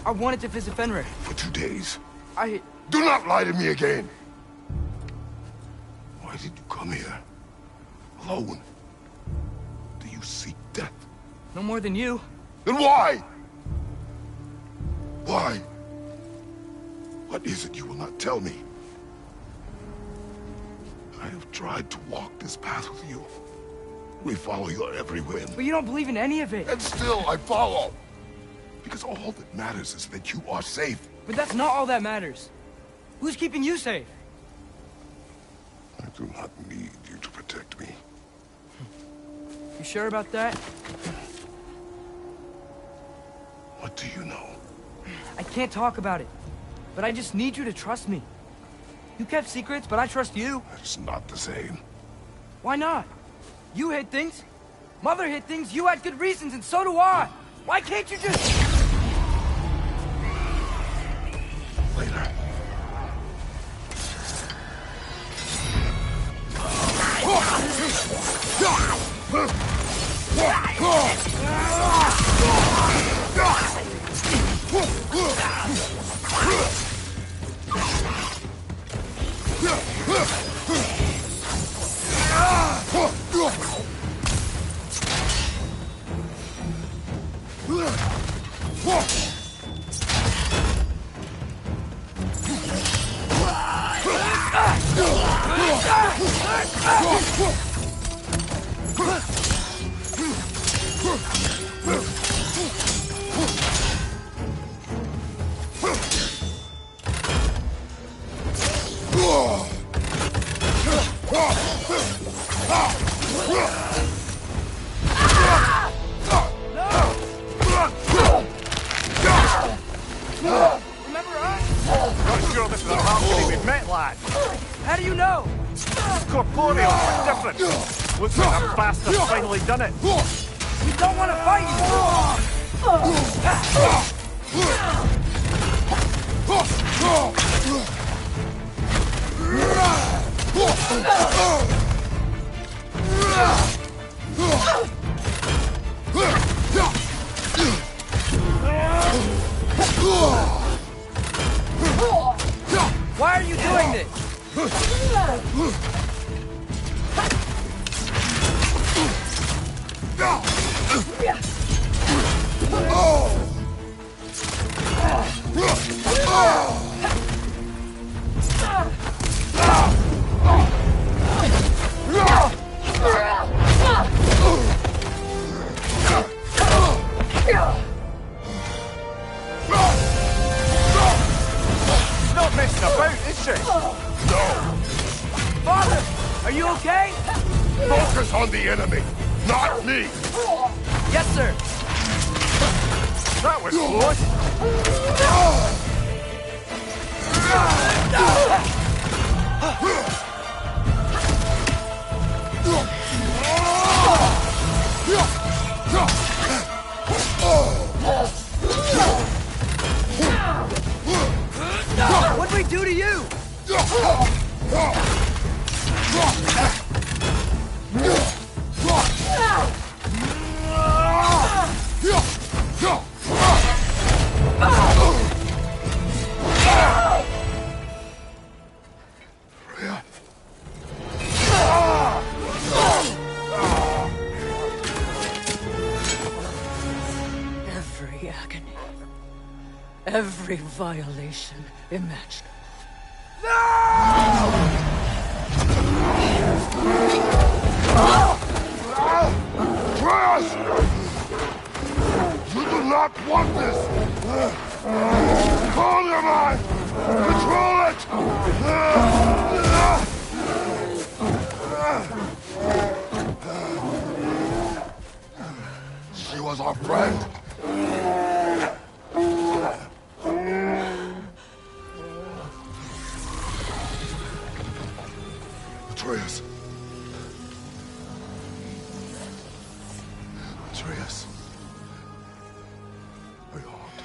I wanted to visit Fenrir. For 2 days. I... Do not lie to me again! Why did you come here? Alone? Do you seek death? No more than you. Then why? Why? What is it you will not tell me? I have tried to walk this path with you. We follow your every whim. But you don't believe in any of it. And still I follow. Because all that matters is that you are safe. But that's not all that matters. Who's keeping you safe? I do not need you to protect me. You sure about that? What do you know? I can't talk about it. But I just need you to trust me. You kept secrets, but I trust you. That's not the same. Why not? You hid things. Mother hid things. You had good reasons, and so do I. Why can't you just... Later. Remember us? Not sure this is a harmony we've met, lad. How do you know? Corporeal, different. Looks like our bastard's finally done it. We don't want to fight you! Why are you doing this? Not messing about, is she? Father, are you okay? Focus on the enemy, not me! Yes, sir. That was close. What'd we do to you? Every agony. Every violation imaginable. Atreus! You do not want this! Calm your mind! Control it! She was our friend. Atreus. Atreus. Are you harmed?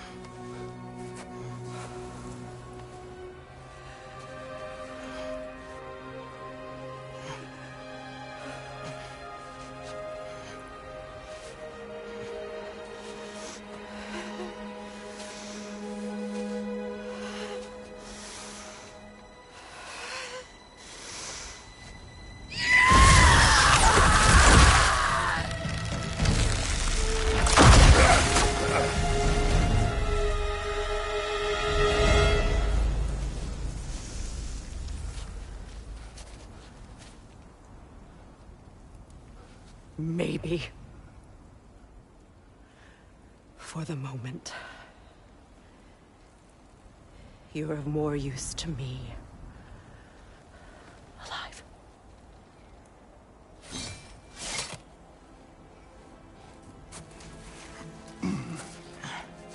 Maybe. For the moment. You're of more use to me. Alive.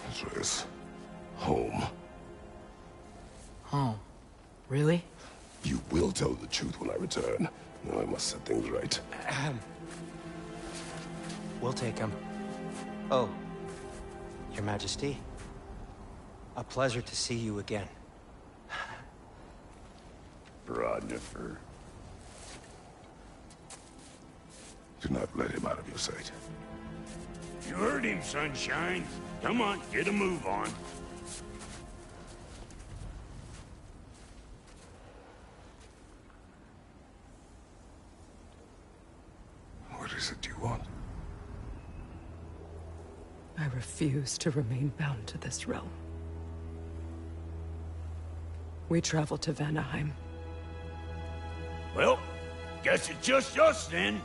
This is home. Home? Really? You will tell the truth when I return. Now I must set things right. We'll take him. Oh, Your Majesty. A pleasure to see you again. Rodnifer. Do not let him out of your sight. You heard him, Sunshine. Come on, get a move on. What is it you want? I refuse to remain bound to this realm. We travel to Vanaheim. Well, guess it's just us then.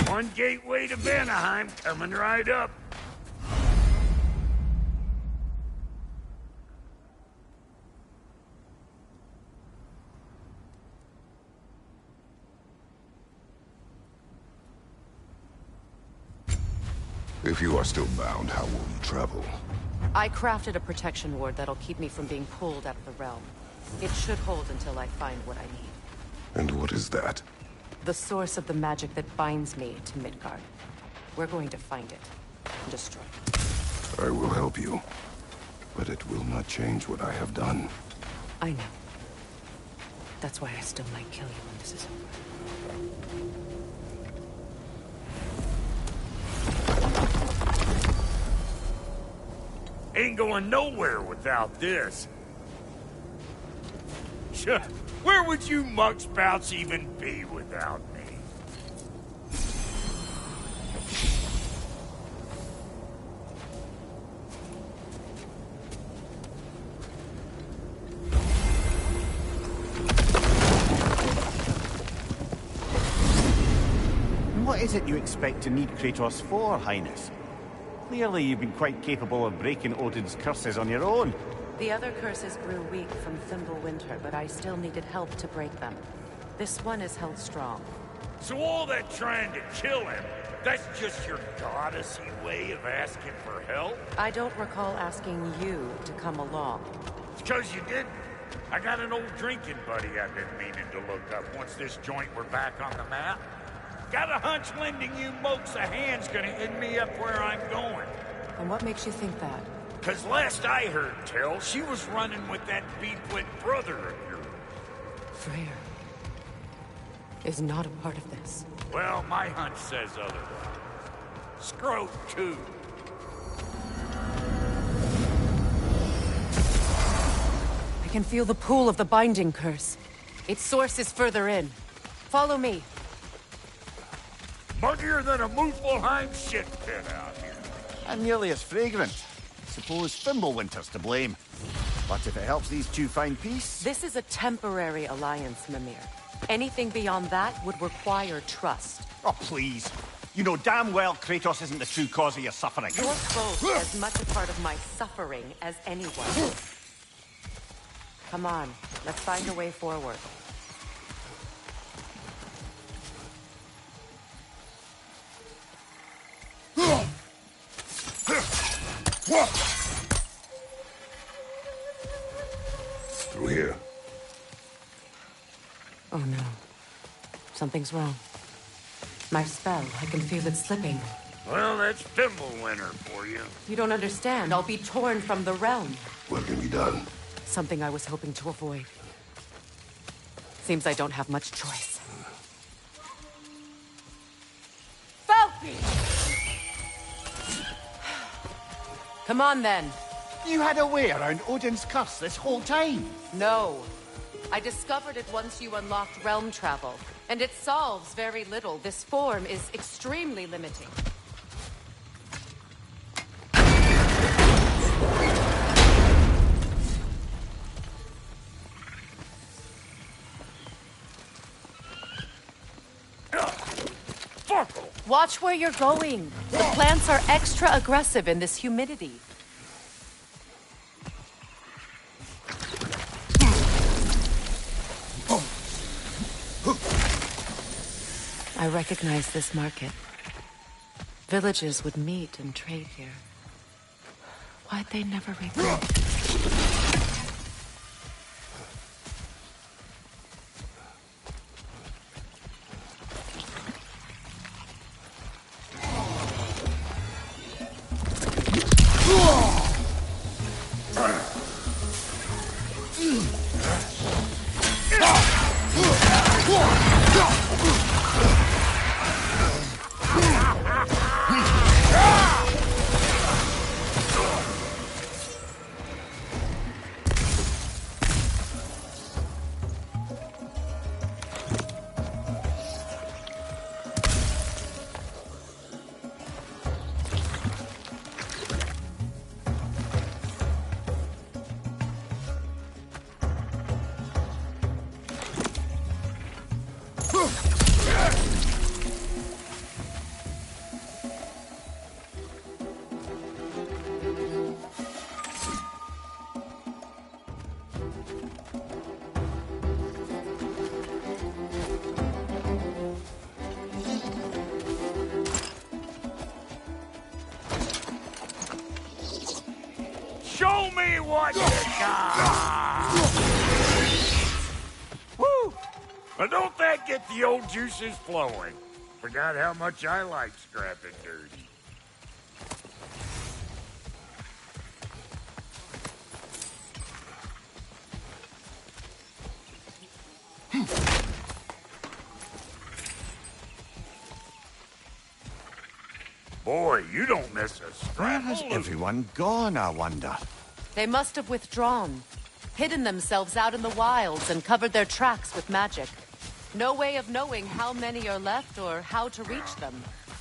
One gateway to Vanaheim coming right up. If you are still bound, how will you travel? I crafted a protection ward that'll keep me from being pulled out of the realm. It should hold until I find what I need. And what is that? The source of the magic that binds me to Midgard. We're going to find it. And destroy it. I will help you. But it will not change what I have done. I know. That's why I still might kill you when this is over. Ain't going nowhere without this. Sure, where would you muckspouts even be without me? What is it you expect to need Kratos for, Highness? Clearly you've been quite capable of breaking Odin's curses on your own. The other curses grew weak from Fimbulwinter, but I still needed help to break them. This one is held strong. So all that trying to kill him, that's just your goddessy way of asking for help? I don't recall asking you to come along. It's 'cause you didn't. I got an old drinking buddy I've been meaning to look up once this joint were back on the map. Got a hunch lending you mokes a hand's gonna end me up where I'm going. And what makes you think that? 'Cause last I heard tell, she was running with that beef-wit brother of yours. Freyr is not a part of this. Well, my hunch says otherwise. Scroat, too. I can feel the pull of the binding curse. Its source is further in. Follow me. Muggier than a Muspelheim shit pit out here. And nearly as fragrant. Suppose Fimbulwinter's to blame. But if it helps these two find peace... This is a temporary alliance, Mimir. Anything beyond that would require trust. Oh, please. You know damn well Kratos isn't the true cause of your suffering. You're both as much a part of my suffering as anyone. Come on, let's find a way forward. Through here. Oh no. Something's wrong. My spell, I can feel it slipping. Well, that's Fimbulwinter for you. You don't understand. I'll be torn from the realm. What can be done? Something I was hoping to avoid. Seems I don't have much choice. Falky! Come on, then. You had a way around Odin's curse this whole time. No. I discovered it once you unlocked realm travel, and it solves very little. This form is extremely limiting. Watch where you're going. The plants are extra aggressive in this humidity. I recognize this market. Villages would meet and trade here. Why'd they never rebuild? Show me what you got! Woo! But don't that get the old juices flowing? Forgot how much I like scrapping dirty. Boy, you don't miss a Where scrap. has everyone gone, I wonder? They must have withdrawn, hidden themselves out in the wilds and covered their tracks with magic. No way of knowing how many are left or how to reach them.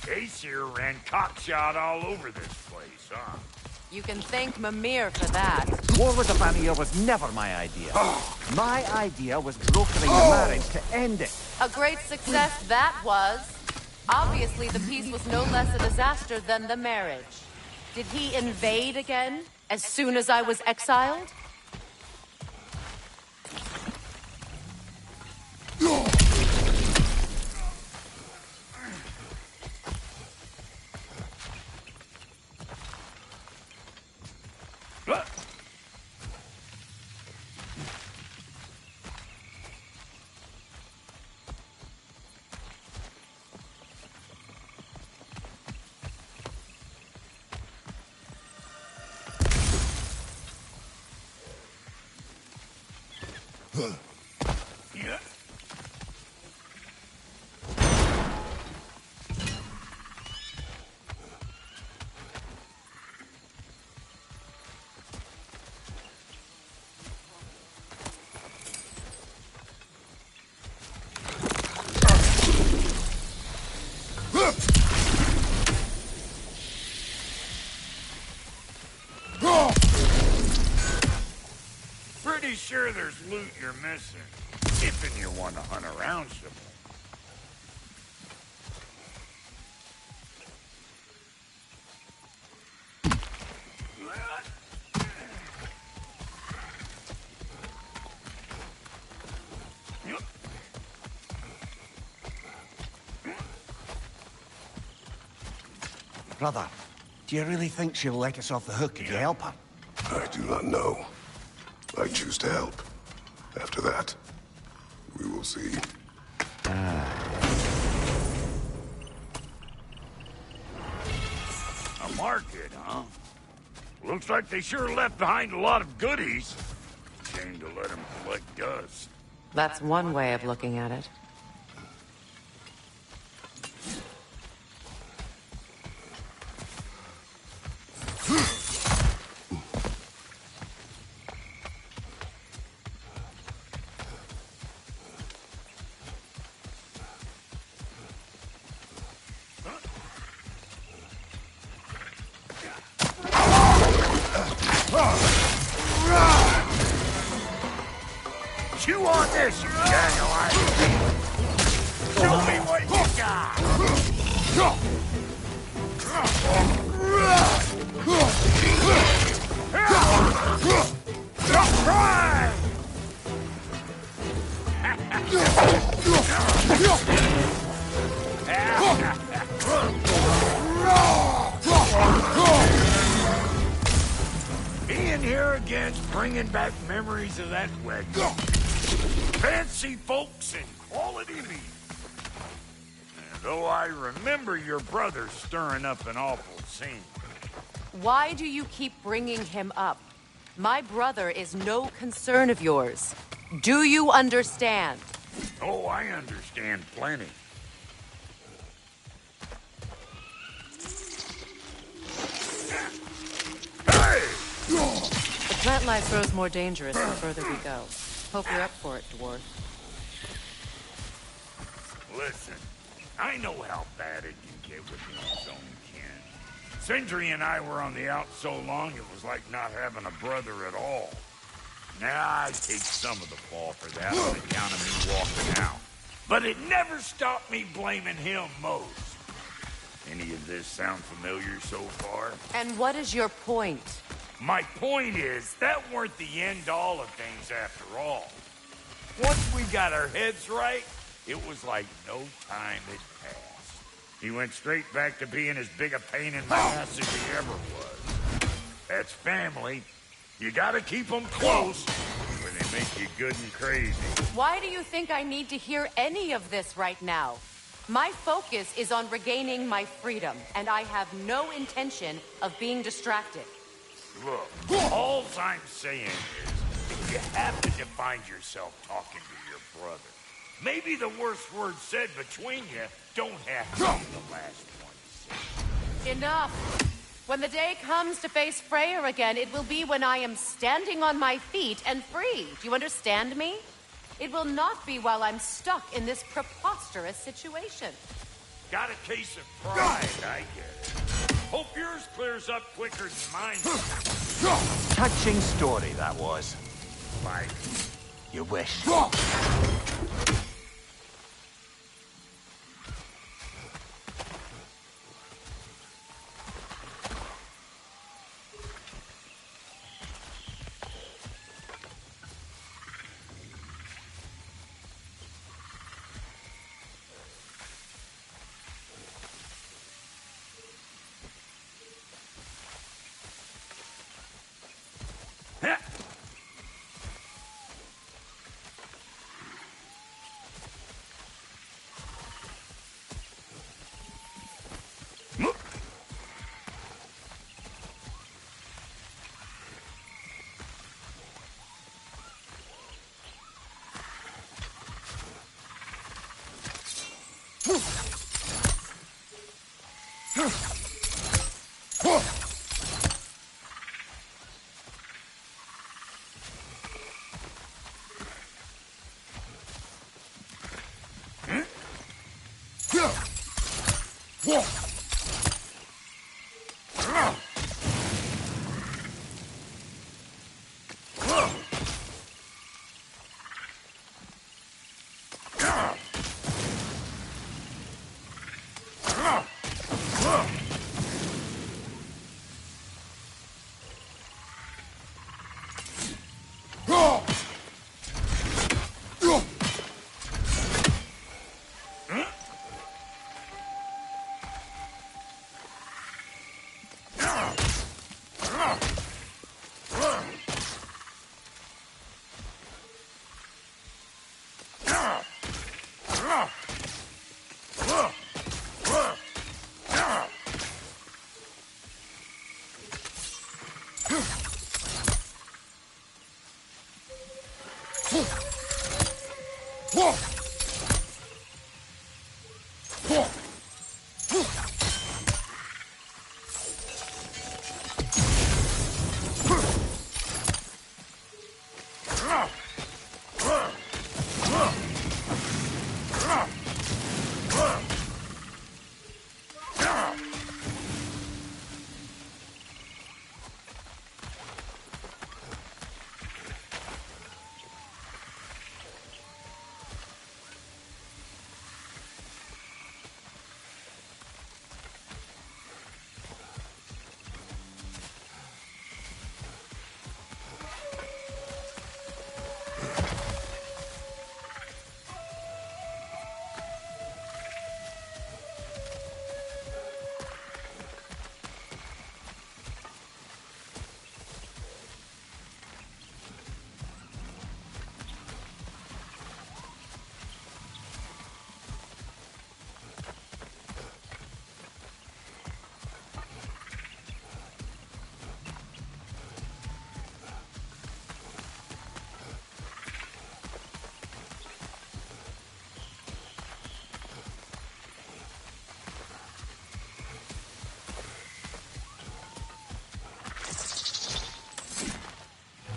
Case here ran cockshot all over this place, huh? You can thank Mimir for that. War with the Vanir was never my idea. My idea was brokering the marriage to end it. A great success that was. Obviously, the peace was no less a disaster than the marriage. Did he invade again, as soon as I was exiled? Yeah. Pretty sure there's loot you're missing. If you want to hunt around some more. Brother, do you really think she'll let us off the hook if you help her? I do not know. I choose to help. After that, we will see. A market, huh? Looks like they sure left behind a lot of goodies. Shame to let them collect dust. That's one way of looking at it. Chew on this, you dandelion. Show me what you got. Being here again's bringing back memories of that wedding. Fancy folks and quality meat. And though I remember your brother stirring up an awful scene. Why do you keep bringing him up? My brother is no concern of yours. Do you understand? Oh, I understand plenty. Hey! The plant life grows more dangerous the further we go. Hope you're up for it, dwarf. Listen, I know how bad it can get with one's own kin. Sindri and I were on the out so long, it was like not having a brother at all. Now, I take some of the fall for that on account of me walking out. But it never stopped me blaming him most. Any of this sound familiar so far? And what is your point? My point is, that weren't the end-all of things after all. Once we got our heads right, it was like no time had passed. He went straight back to being as big a pain in my ass as he ever was. That's family. You gotta keep them close, or they make you good and crazy. Why do you think I need to hear any of this right now? My focus is on regaining my freedom, and I have no intention of being distracted. Look, all I'm saying is, if you happen to find yourself talking to your brother, maybe the worst words said between you don't have to be the last one said. Enough! When the day comes to face Freyr again, it will be when I am standing on my feet and free. Do you understand me? It will not be while I'm stuck in this preposterous situation. Got a case of pride, I get it. Hope yours clears up quicker than mine. Touching story, that was. Like, You wish.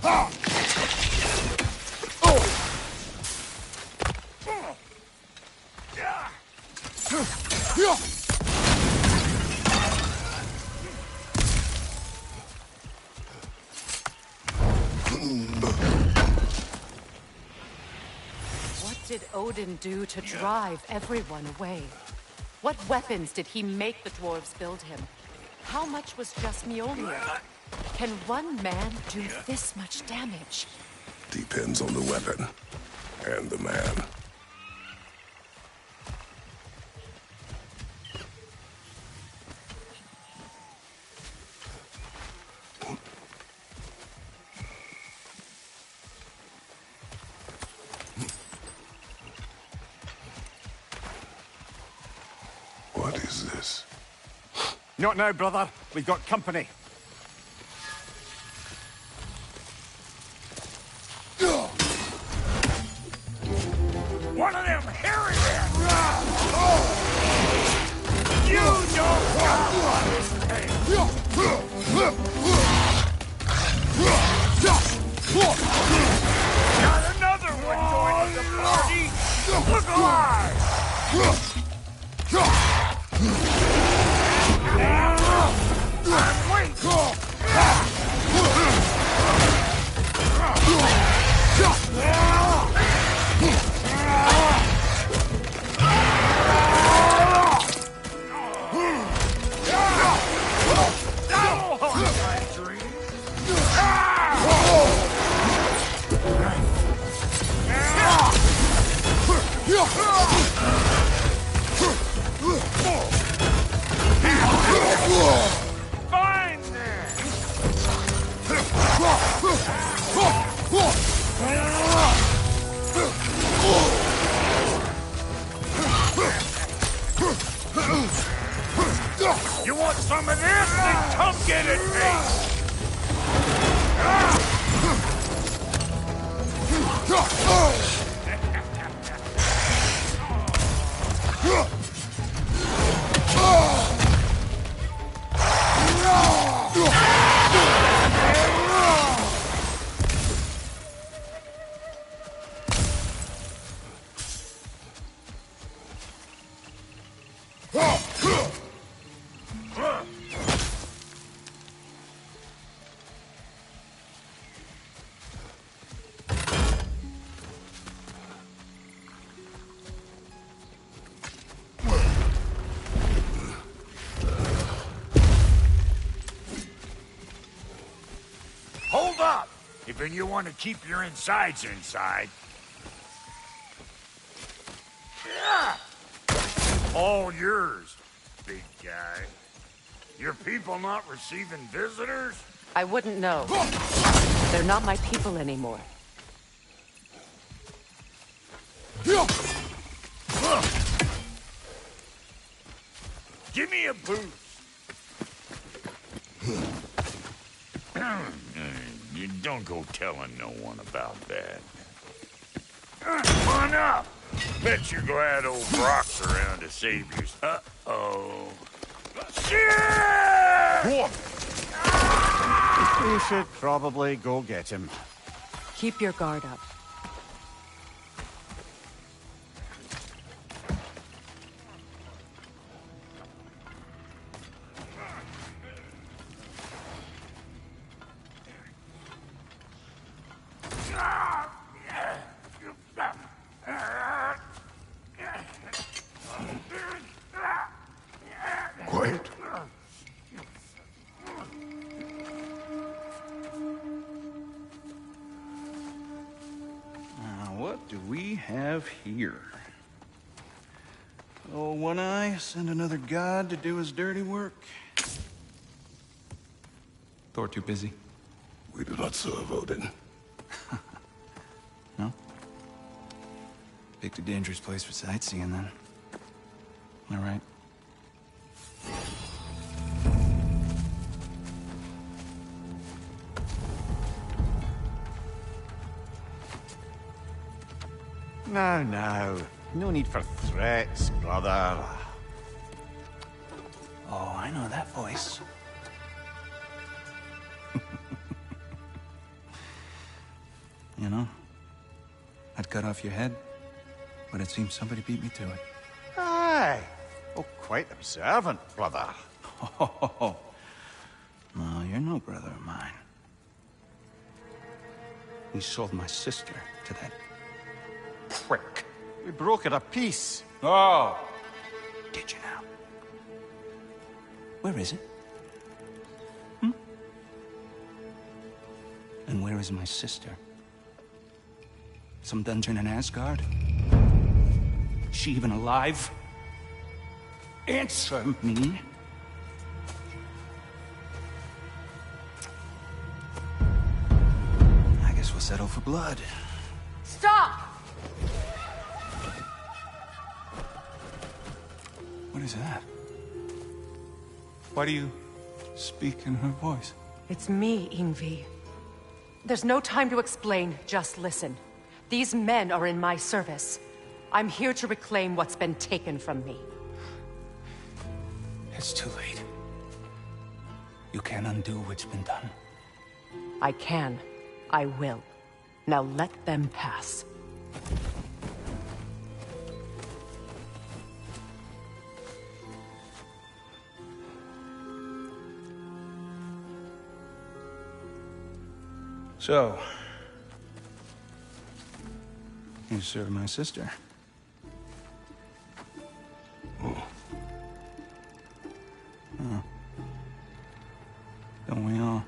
What did Odin do to drive everyone away? What weapons did he make the dwarves build him? How much was just Mjolnir? Can one man do this much damage? Depends on the weapon and the man. What is this? Not now, brother. We've got company. One of them hairy men! You don't got Got another one joining the party! Look alive! I'm waiting! Fine then! You want some of this? Then come get it, mate! Hold up! If you want to keep your insides inside. Yeah. All yours, big guy. Your people not receiving visitors? I wouldn't know. They're not my people anymore. Give me a boost. You don't go telling no one about that. Come on up. Bet you're glad old Brock's around to save you. Uh-oh. Shit! We should probably go get him. Keep your guard up. Quiet. What do we have here? Oh, One Eye, send another god to do his dirty work. Thor too busy? We do not serve Odin. No? Picked a dangerous place for sightseeing, then. All right. Now. No need for threats, brother. Oh, I know that voice. You know? I'd cut off your head, but it seems somebody beat me to it. Aye. Oh, quite observant, brother. Oh, no, you're no brother of mine. You sold my sister to that prick. We broke it a piece. Oh! Did you now? Where is it? And where is my sister? Some dungeon in Asgard? Is she even alive? Answer me. I guess we'll settle for blood. Stop! What is that? Why do you speak in her voice? It's me, Ingvi. There's no time to explain, just listen. These men are in my service. I'm here to reclaim what's been taken from me. It's too late. You can't undo what's been done. I can. I will. Now let them pass. So, you serve my sister. Oh. Don't we all?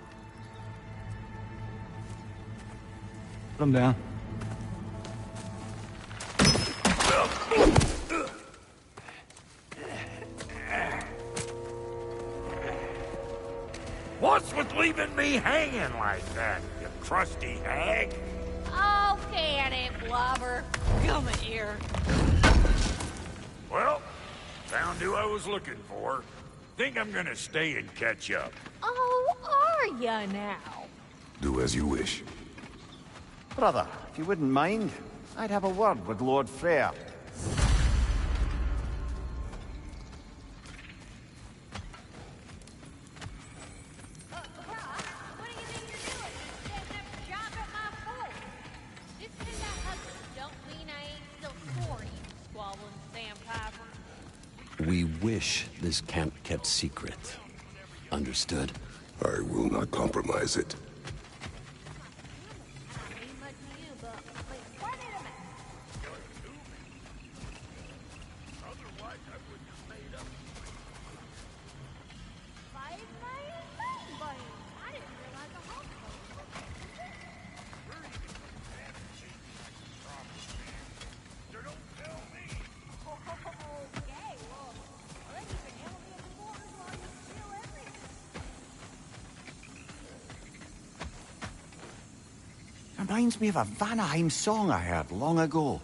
Put him down. What's with leaving me hanging like that, you crusty hag? Oh, can it, Blubber? Come here. Well, found who I was looking for. Think I'm gonna stay and catch up. Oh, are ya now? Do as you wish. Brother, if you wouldn't mind, I'd have a word with Lord Freyr. We wish this camp kept secret. Understood? I will not compromise it. Reminds me of a Vanaheim song I heard long ago.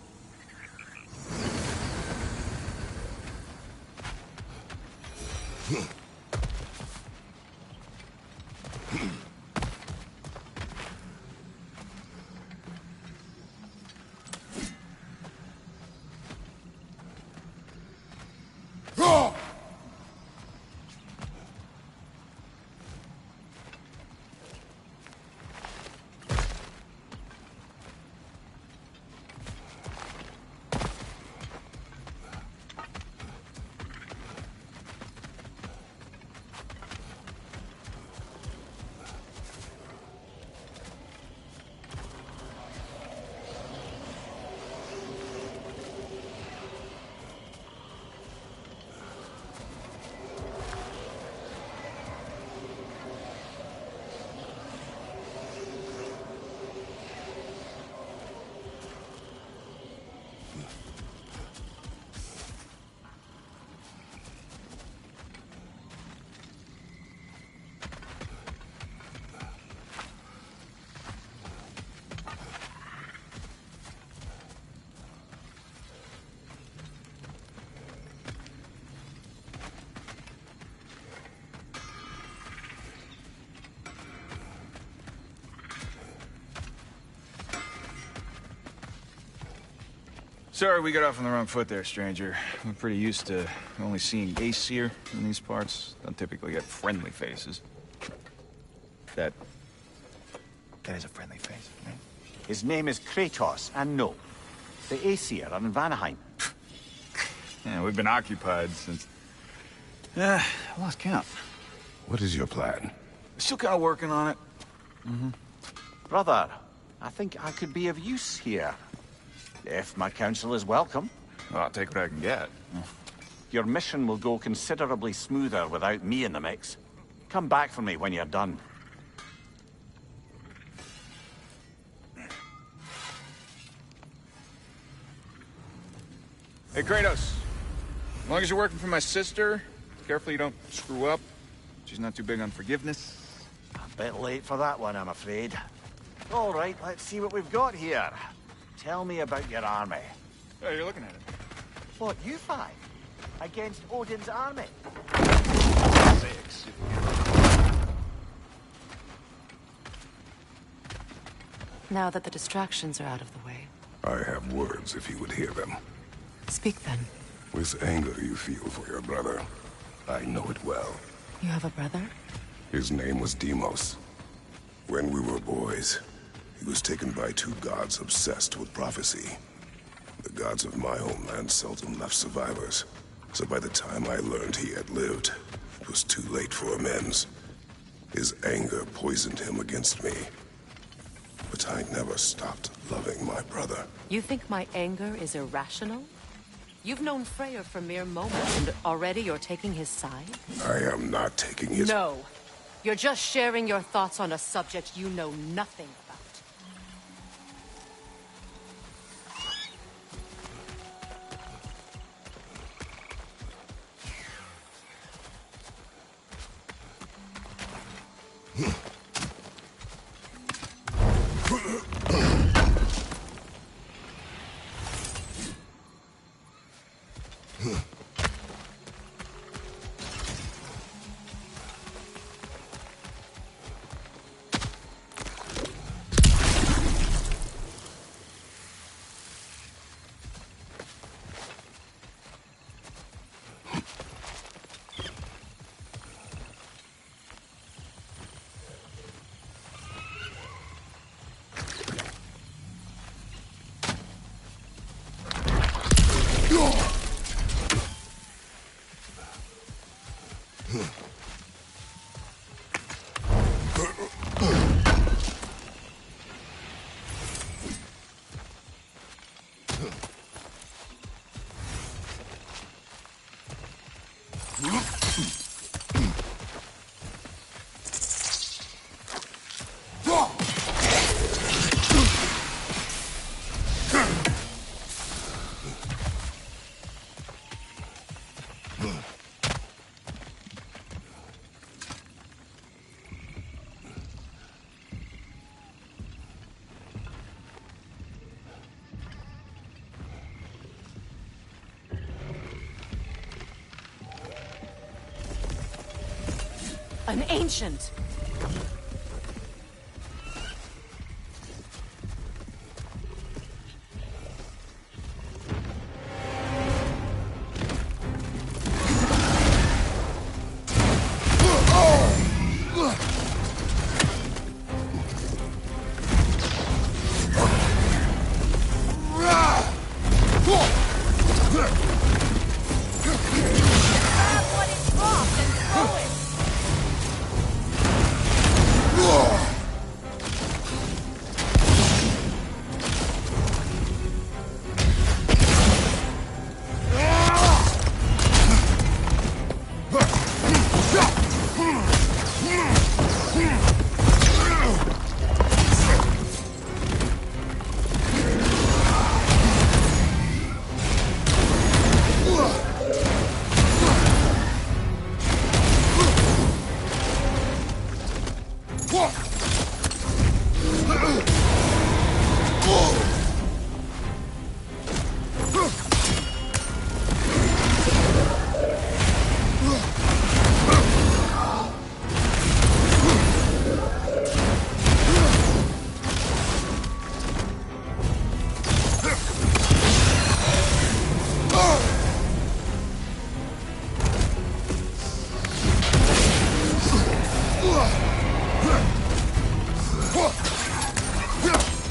Sorry we got off on the wrong foot there, stranger. We're pretty used to only seeing Aesir in these parts. Don't typically get friendly faces. That is a friendly face, right? His name is Kratos, and no, the Aesir are in Vanaheim. Yeah, we've been occupied since... I lost count. What is your plan? Still kind of working on it. Brother, I think I could be of use here. If my counsel is welcome. Well, I'll take what I can get. Your mission will go considerably smoother without me in the mix. Come back for me when you're done. Hey, Kratos. As long as you're working for my sister, careful you don't screw up. She's not too big on forgiveness. A bit late for that one, I'm afraid. All right, let's see what we've got here. Tell me about your army. Oh, you're looking at it. What, you five? Against Odin's army? 6. Now that the distractions are out of the way. I have words if you would hear them. Speak then. With anger you feel for your brother. I know it well. You have a brother? His name was Deimos. When we were boys, he was taken by 2 gods obsessed with prophecy. The gods of my homeland seldom left survivors, so by the time I learned he had lived, it was too late for amends. His anger poisoned him against me. But I never stopped loving my brother. You think my anger is irrational? You've known Freyr for mere moments, and already you're taking his side? I am not taking his... No. You're just sharing your thoughts on a subject you know nothing about. An ancient!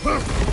Huh!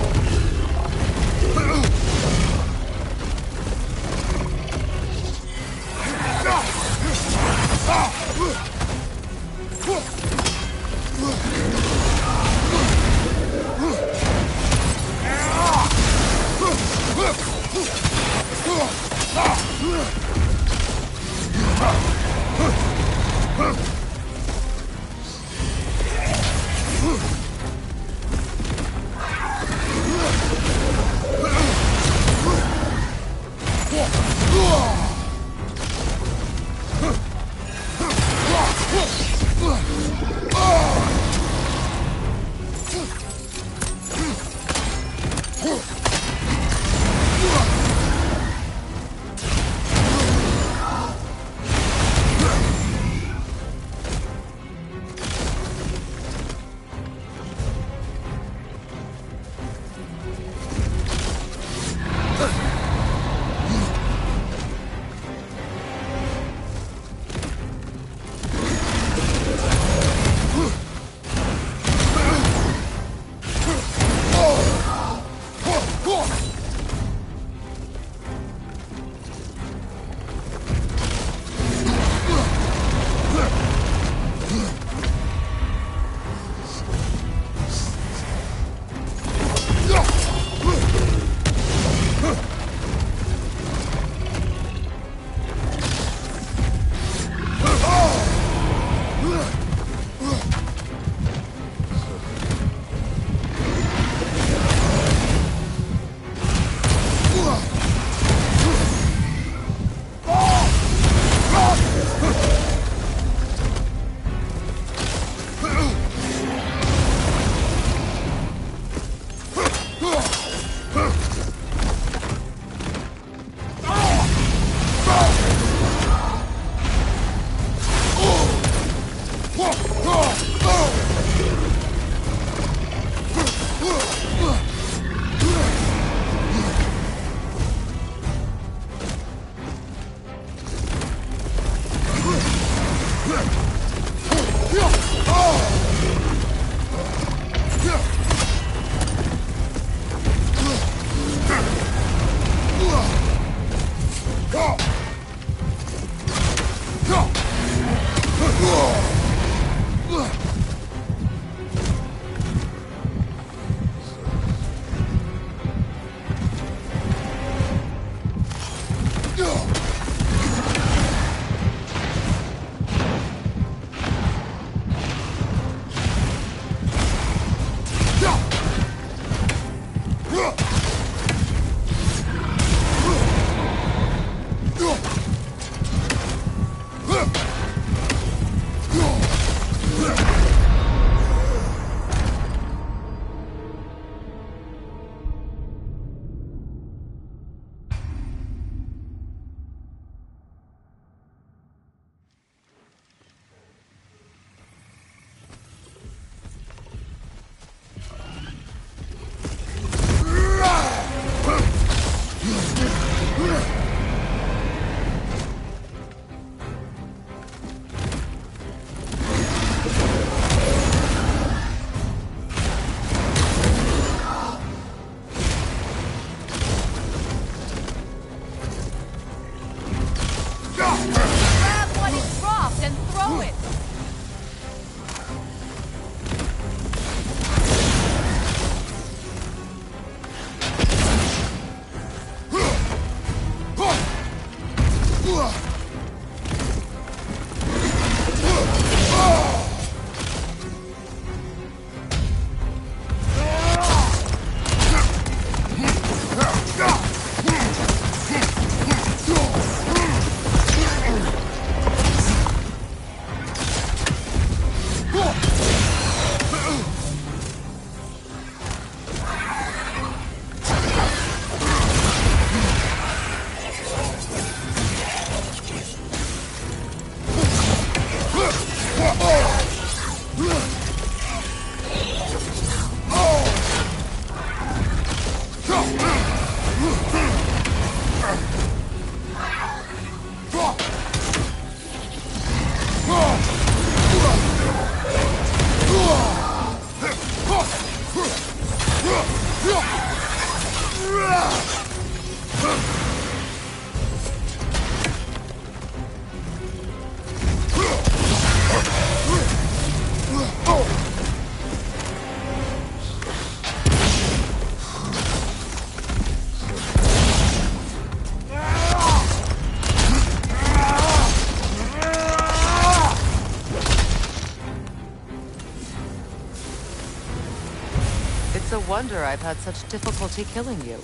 wonder I've had such difficulty killing you.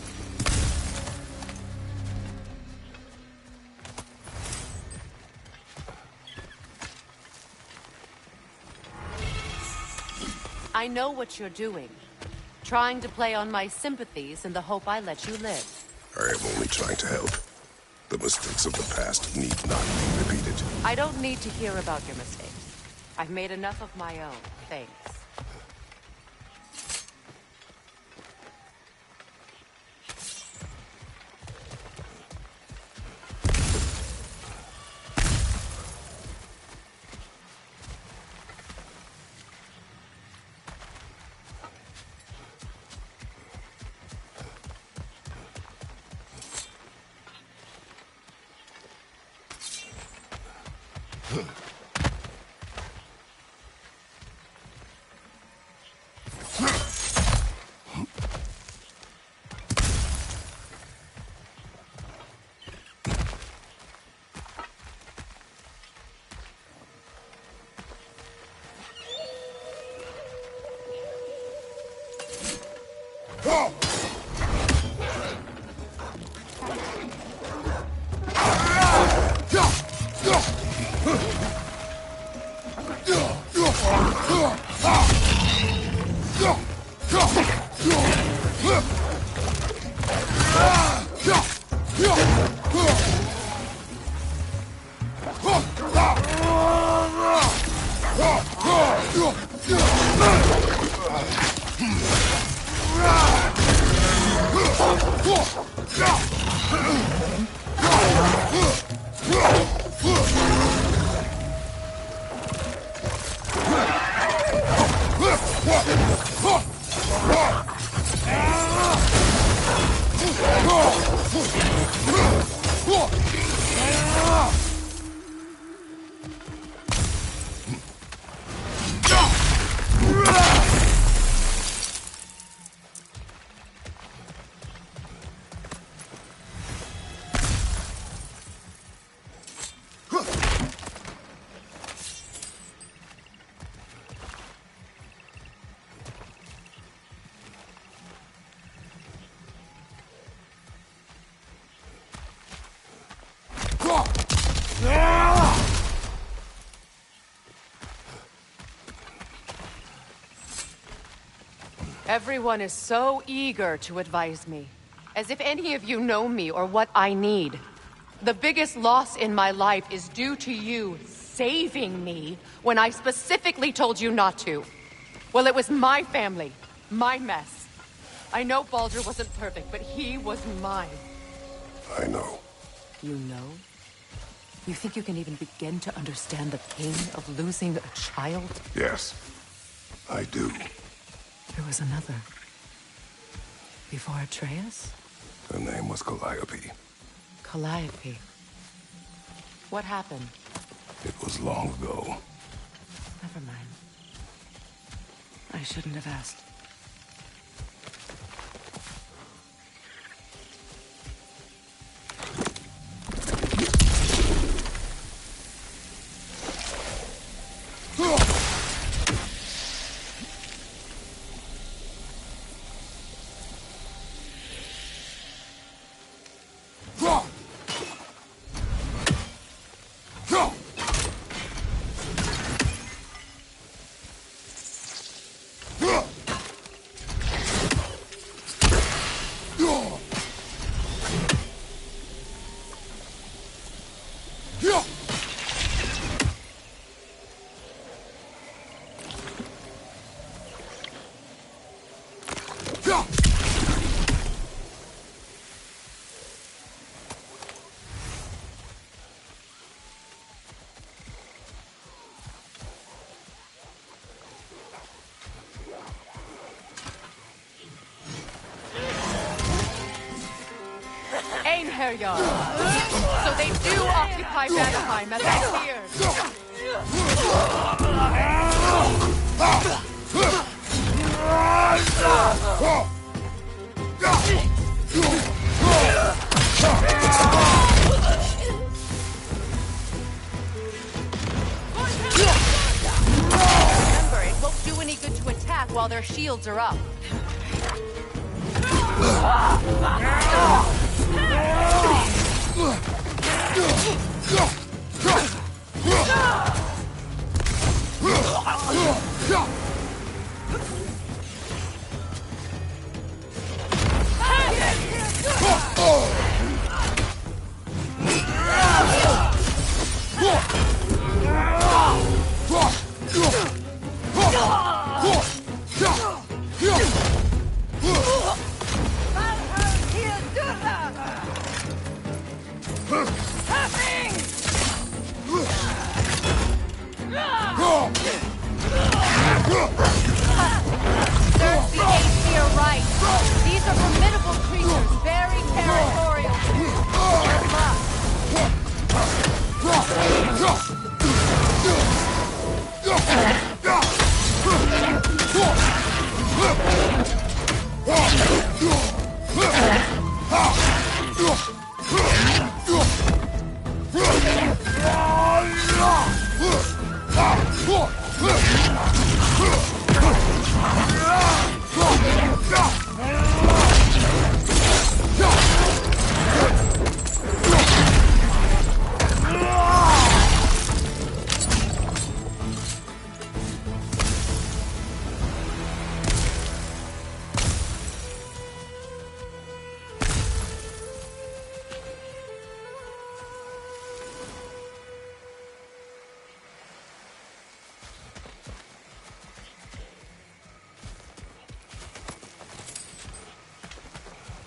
I know what you're doing. Trying to play on my sympathies in the hope I let you live. I am only trying to help. The mistakes of the past need not be repeated. I don't need to hear about your mistakes. I've made enough of my own, thanks. Everyone is so eager to advise me, as if any of you know me or what I need. The biggest loss in my life is due to you saving me when I specifically told you not to. Well, it was my family, my mess. I know Baldur wasn't perfect, but he was mine. I know. You know? You think you can even begin to understand the pain of losing a child? Yes, I do. There was another. Before Atreus? Her name was Calliope. Calliope. What happened? It was long ago. Never mind. I shouldn't have asked. Einherjar. So they do occupy Vanaheim as I feared. Remember, it won't do any good to attack while their shields are up. Serves the Aesir right. These are formidable creatures, very territorial. Good luck.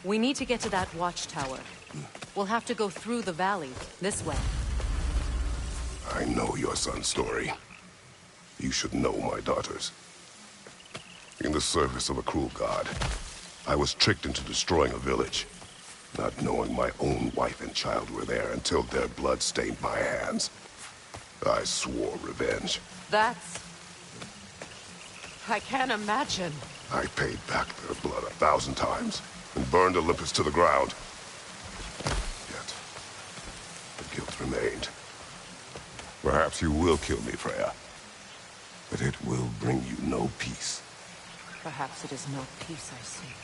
We need to get to that watchtower. We'll have to go through the valley, this way. I know your son's story. You should know my daughter's. In the service of a cruel god, I was tricked into destroying a village, not knowing my own wife and child were there until their blood stained my hands. I swore revenge. That's... I can't imagine. I paid back their blood 1,000 times and burned Olympus to the ground. Yet, the guilt remained. Perhaps you will kill me, Freya, but it will bring you no peace. Perhaps it is not peace I seek.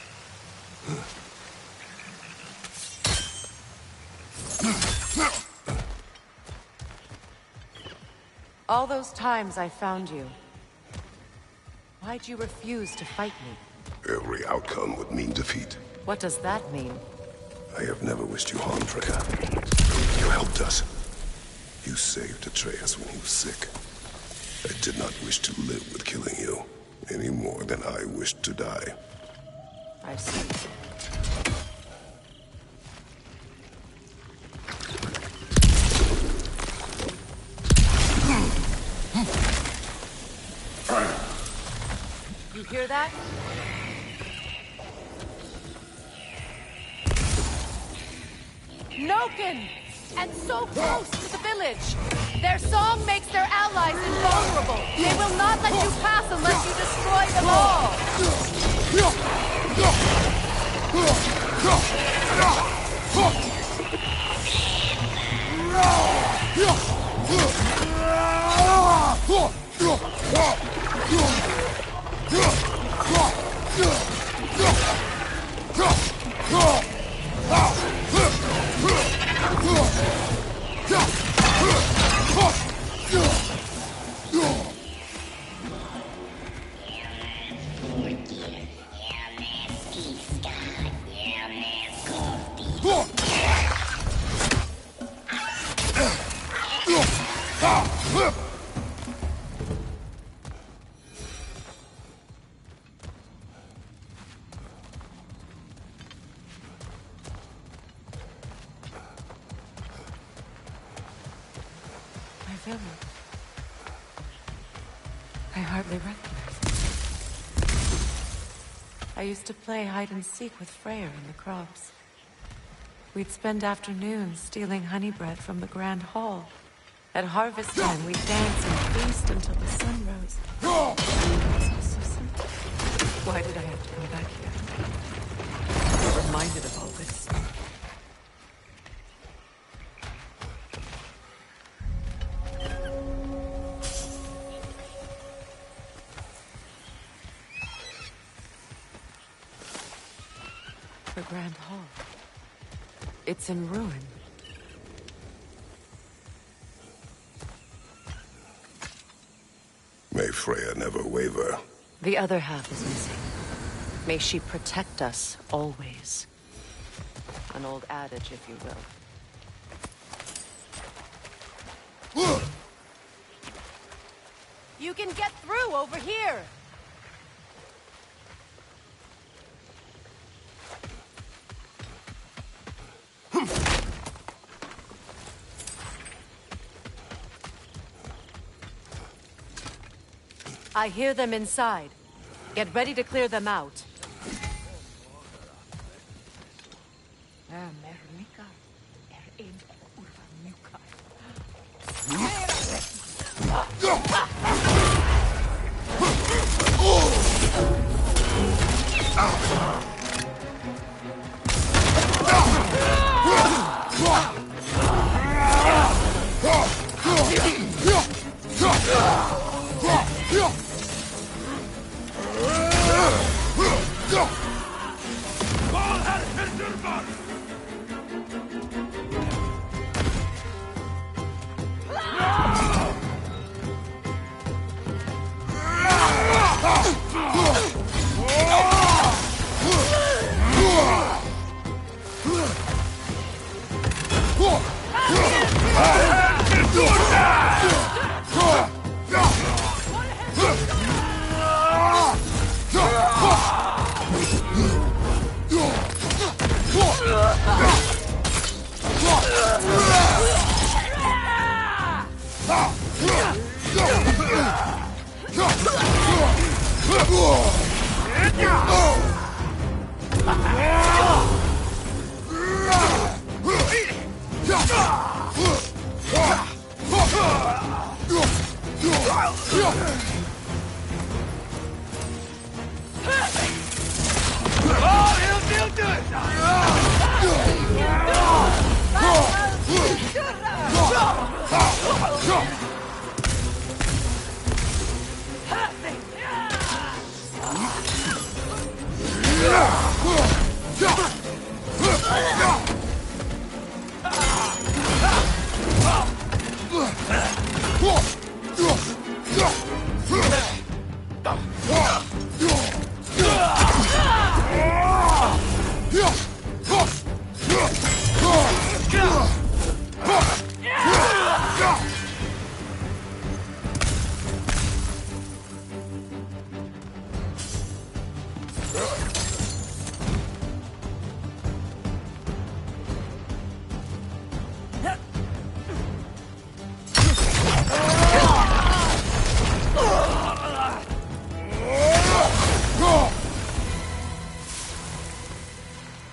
All those times I found you, why'd you refuse to fight me? Every outcome would mean defeat. What does that mean? I have never wished you harm, Freya. You helped us. You saved Atreus when he was sick. I did not wish to live with killing you, any more than I wished to die. I see. You hear that? Noken! And so close to the village! Their song makes their allies invulnerable! They will not let you pass unless you destroy them all! I hardly recognize it. I used to play hide and seek with Freyr in the crops. We'd spend afternoons stealing honey bread from the Grand Hall. At harvest time, we'd dance and feast until the sun rose. It was all so simple. Why did I have to come back here? I'm reminded of all this. the Grand Hall. It's in ruin. May Freya never waver. The other half is missing. May she protect us always. An old adage, if you will. You can get through over here! I hear them inside. Get ready to clear them out.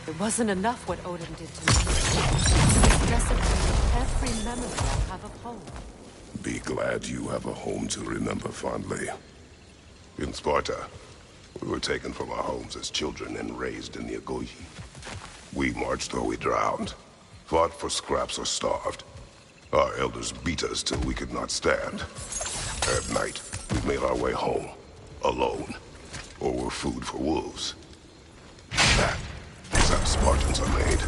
It wasn't enough what Odin did to me. Desecrated every memory I have of home. Be glad you have a home to remember fondly. In Sparta, we were taken from our homes as children and raised in the Agogi. We marched or we drowned, fought for scraps or starved. Our elders beat us till we could not stand. At night, we made our way home, alone, or were food for wolves. That is how Spartans are made.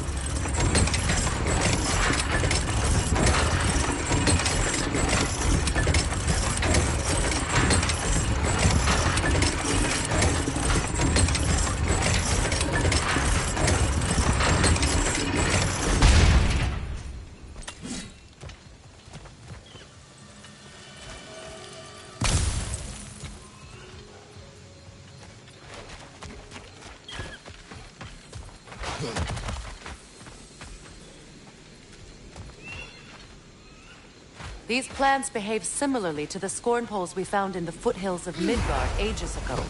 These plants behave similarly to the scorn poles we found in the foothills of Midgard ages ago.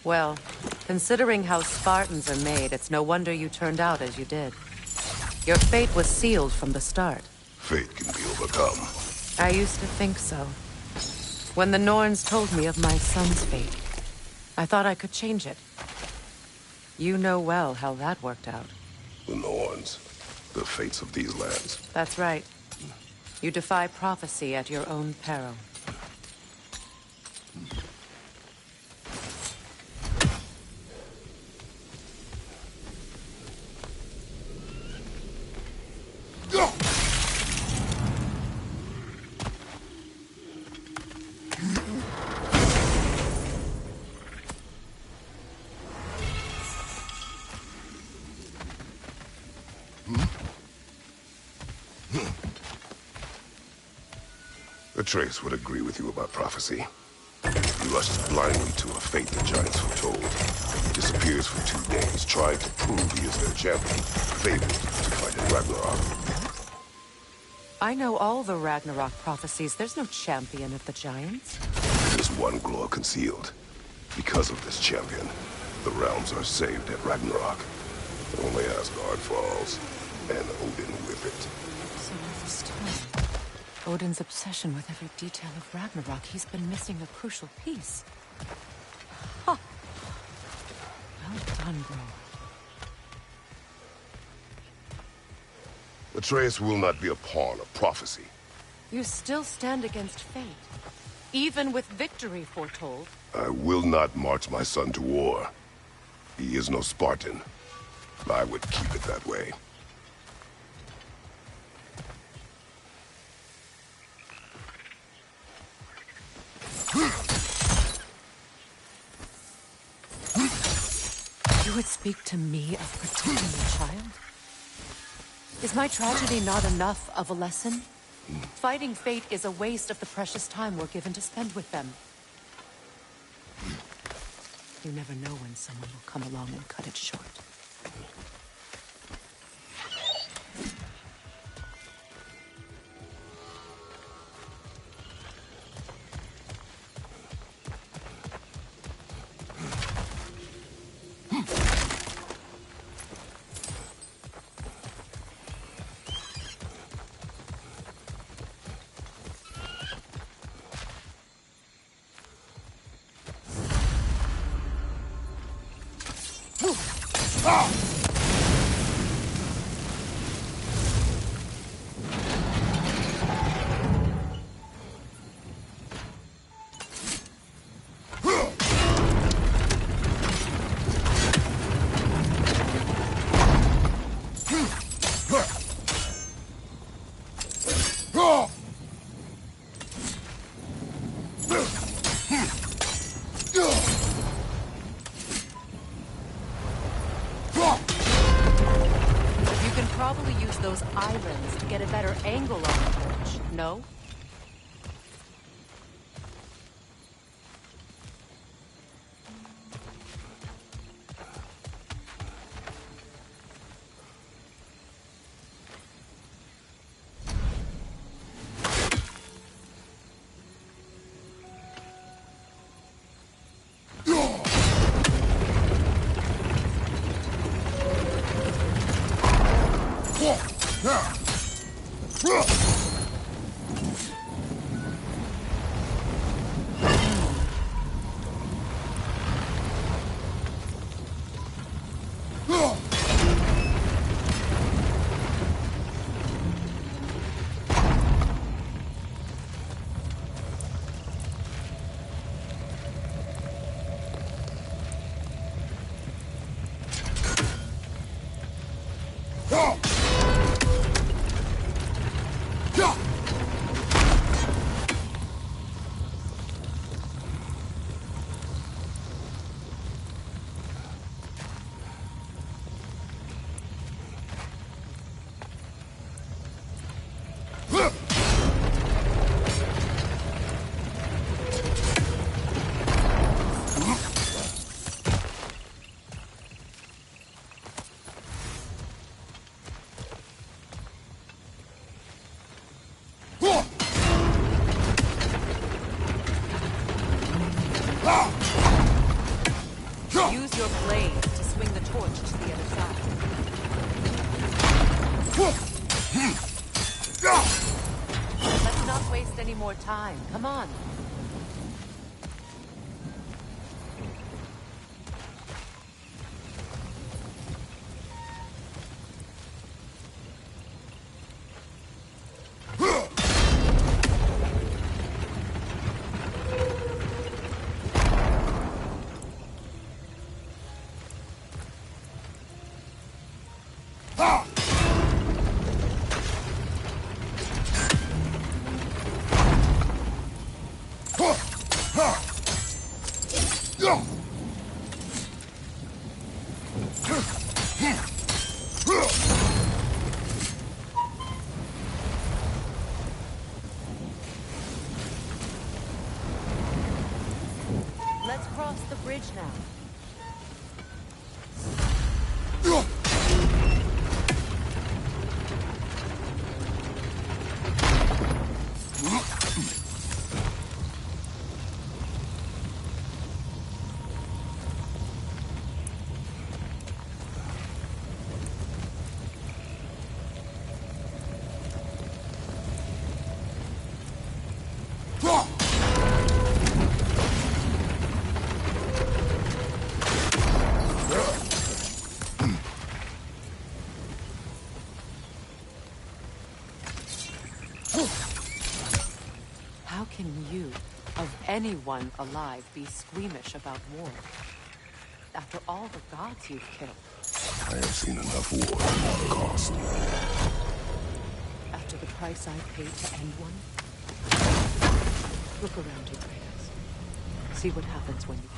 Well, Considering how Spartans are made, it's no wonder you turned out as you did. Your fate was sealed from the start. Fate can be overcome. I used to think so. When the Norns told me of my son's fate, I thought I could change it. You know well how that worked out. The Norns. The fates of these lands. That's right. You defy prophecy at your own peril. Atreus would agree with you about prophecy. He rushes blindly to a fate the Giants foretold. Disappears for 2 days, trying to prove he is their champion. Fabled to fight in Ragnarok. I know all the Ragnarok prophecies. There's no champion of the Giants. There's one glow concealed. Because of this champion, the realms are saved at Ragnarok. Only Asgard falls, and Odin with it. So all this time, Odin's obsession with every detail of Ragnarok, he's been missing a crucial piece. Huh. Well done, bro. Atreus will not be a pawn of prophecy. You still stand against fate, even with victory foretold. I will not march my son to war. He is no Spartan. I would keep it that way. You would speak to me of protecting a child? Is my tragedy not enough of a lesson? Fighting fate is a waste of the precious time we're given to spend with them. You never know when someone will come along and cut it short. Those islands to get a better angle on the torch, no? Use your blades to swing the torch to the other side. Let's not waste any more time. Come on. Let's cross the bridge now. How can you, of anyone alive, be squeamish about war? After all the gods you've killed. I have seen enough war at a cost. After the price I paid to end one? Look around you, Kratos. See what happens when you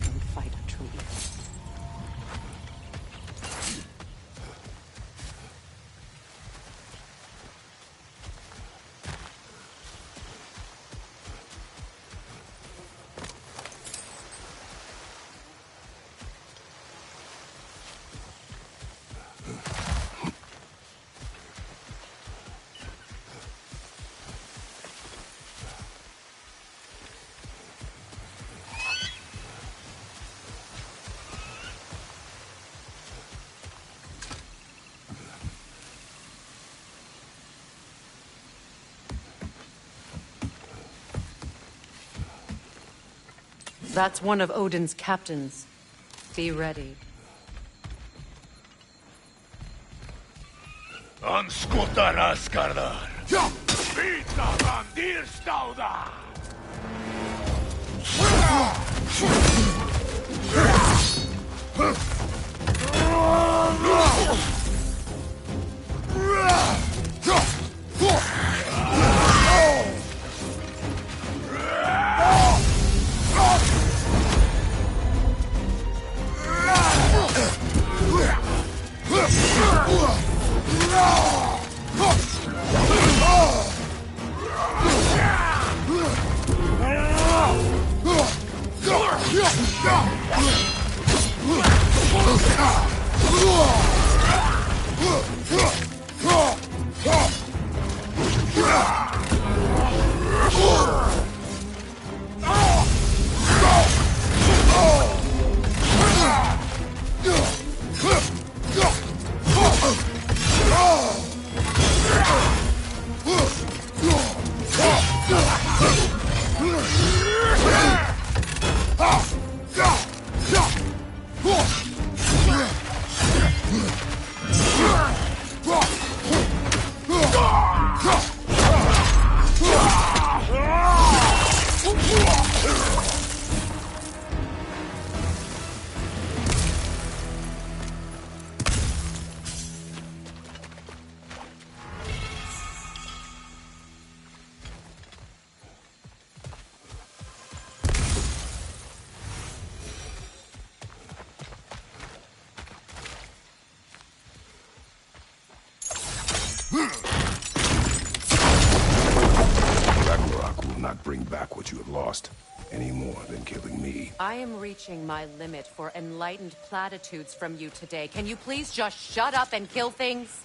don't fight a true evil. That's one of Odin's captains. Be ready. Anskutar Askardar. Vita Randir Stauda. Ragnarok will not bring back what you have lost, any more than killing me. I am reaching my limit for enlightened platitudes from you today. Can you please just shut up and kill things?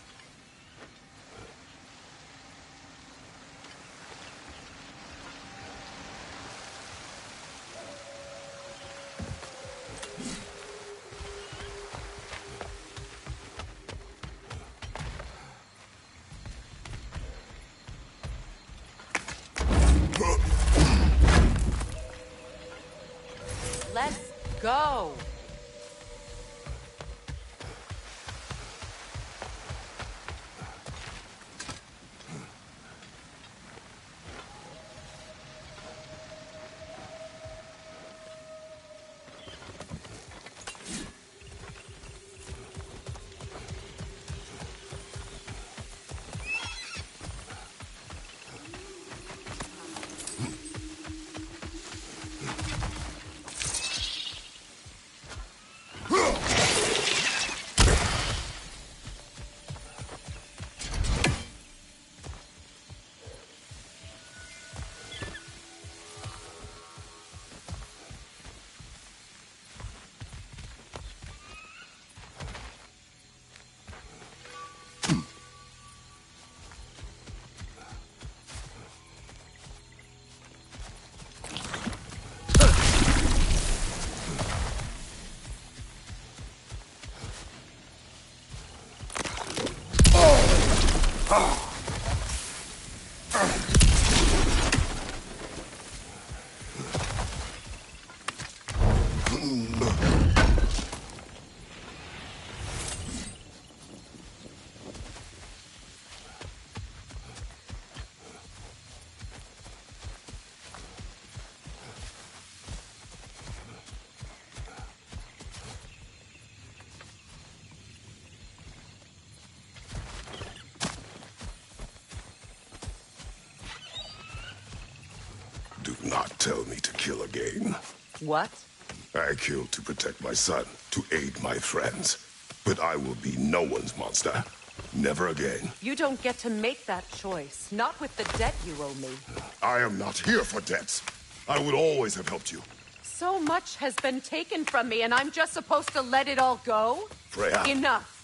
go. Do not tell me to kill again. What? I killed to protect my son, to aid my friends. But I will be no one's monster. Never again. You don't get to make that choice. Not with the debt you owe me. I am not here for debts. I would always have helped you. So much has been taken from me, and I'm just supposed to let it all go? Freya. Enough.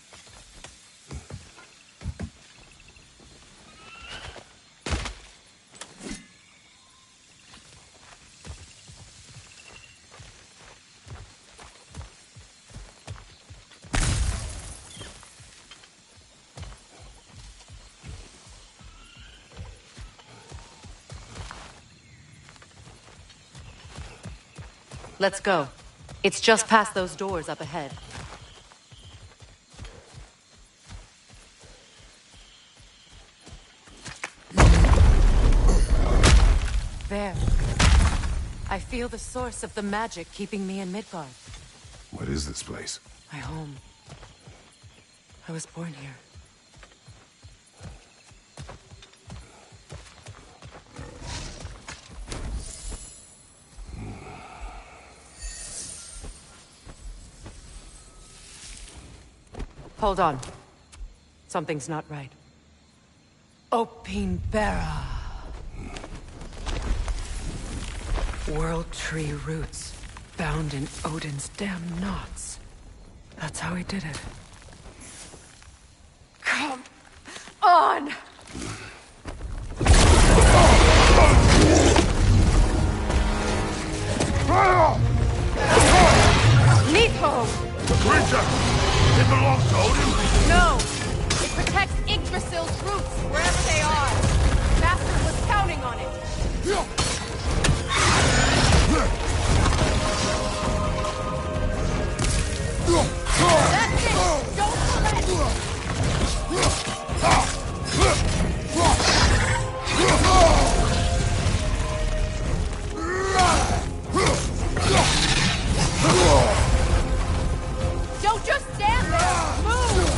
Let's go. It's just past those doors up ahead. There. I feel the source of the magic keeping me in Midgard. What is this place? My home. I was born here. Hold on. Something's not right. Opinbera. World Tree roots, bound in Odin's damn knots. That's how he did it. Come on! Nito! The creature! It belongs to Odin? No! It protects Yggdrasil's roots, wherever they are. Master was counting on it. That's it! Don't Don't just stand there! Move!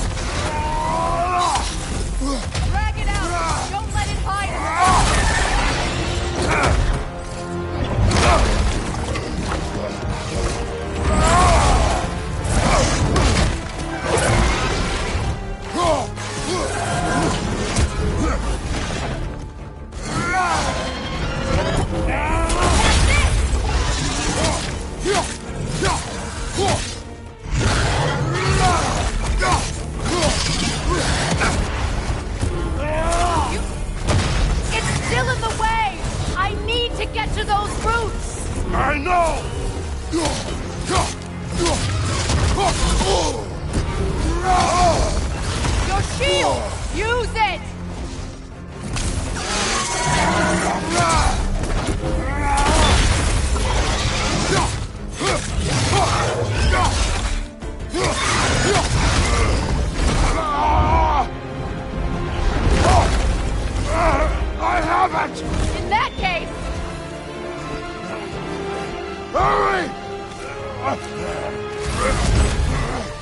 Drag it out! Don't let it hide in It's still in the way! I need to get to those roots! I know! Your shield! Use it! Stop it! In that case... Hurry!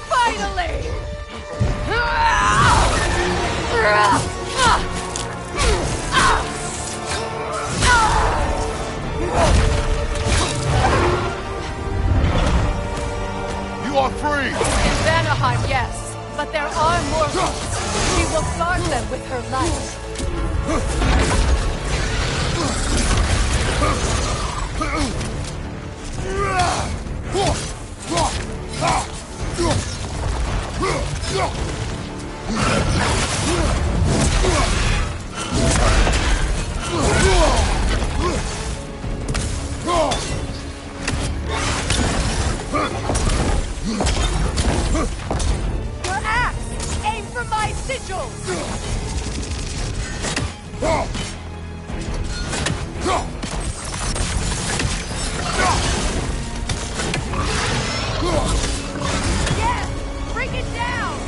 Finally! You are free! In Vanaheim, yes. But there are more routes. She will guard them with her life. Your axe! Aim for my sigils! Yes! Bring it down!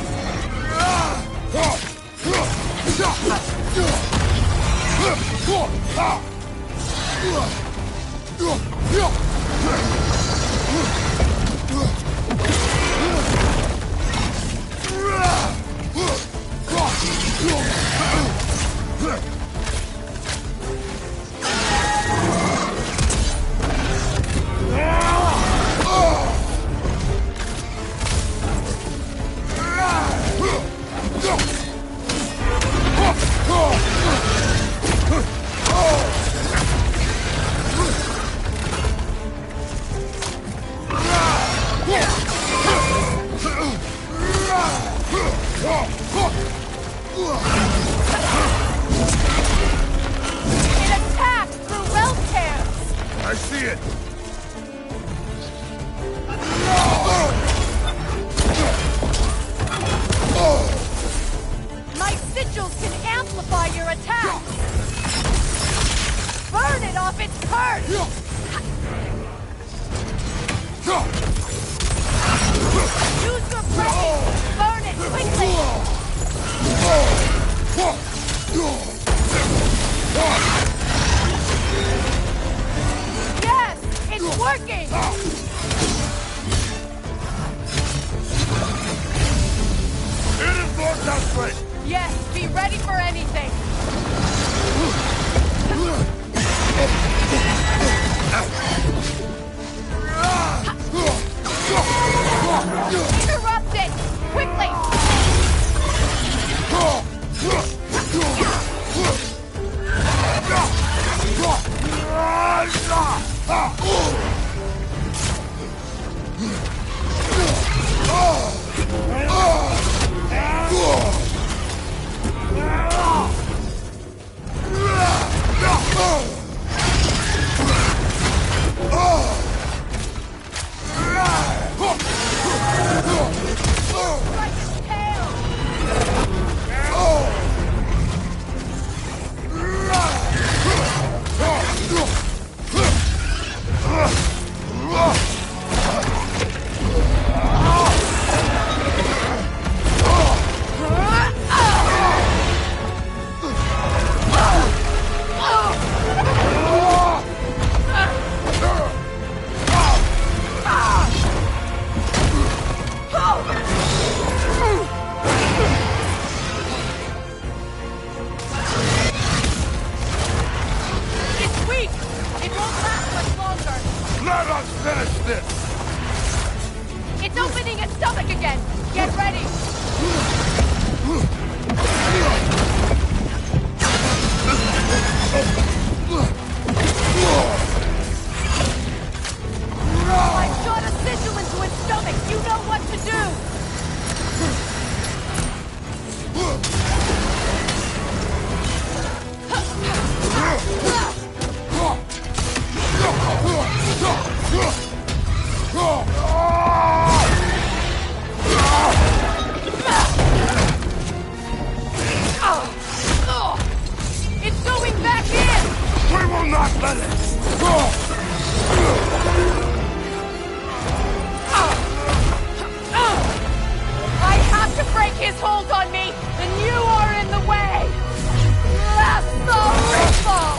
It attacks through realm tears! I see it! My sigils can amplify your attack! Burn it off its curse! Use your blade! Burn it quickly! Yes! It's working! It is more desperate! Yes, be ready for anything! Interrupt it! Quickly! Let us finish this! It's opening its stomach again! Get ready! I shot a sigil into its stomach! You know what to do! It's going back in! We will not let it! I have to break his hold on me, and you are in the way! That's the ripple!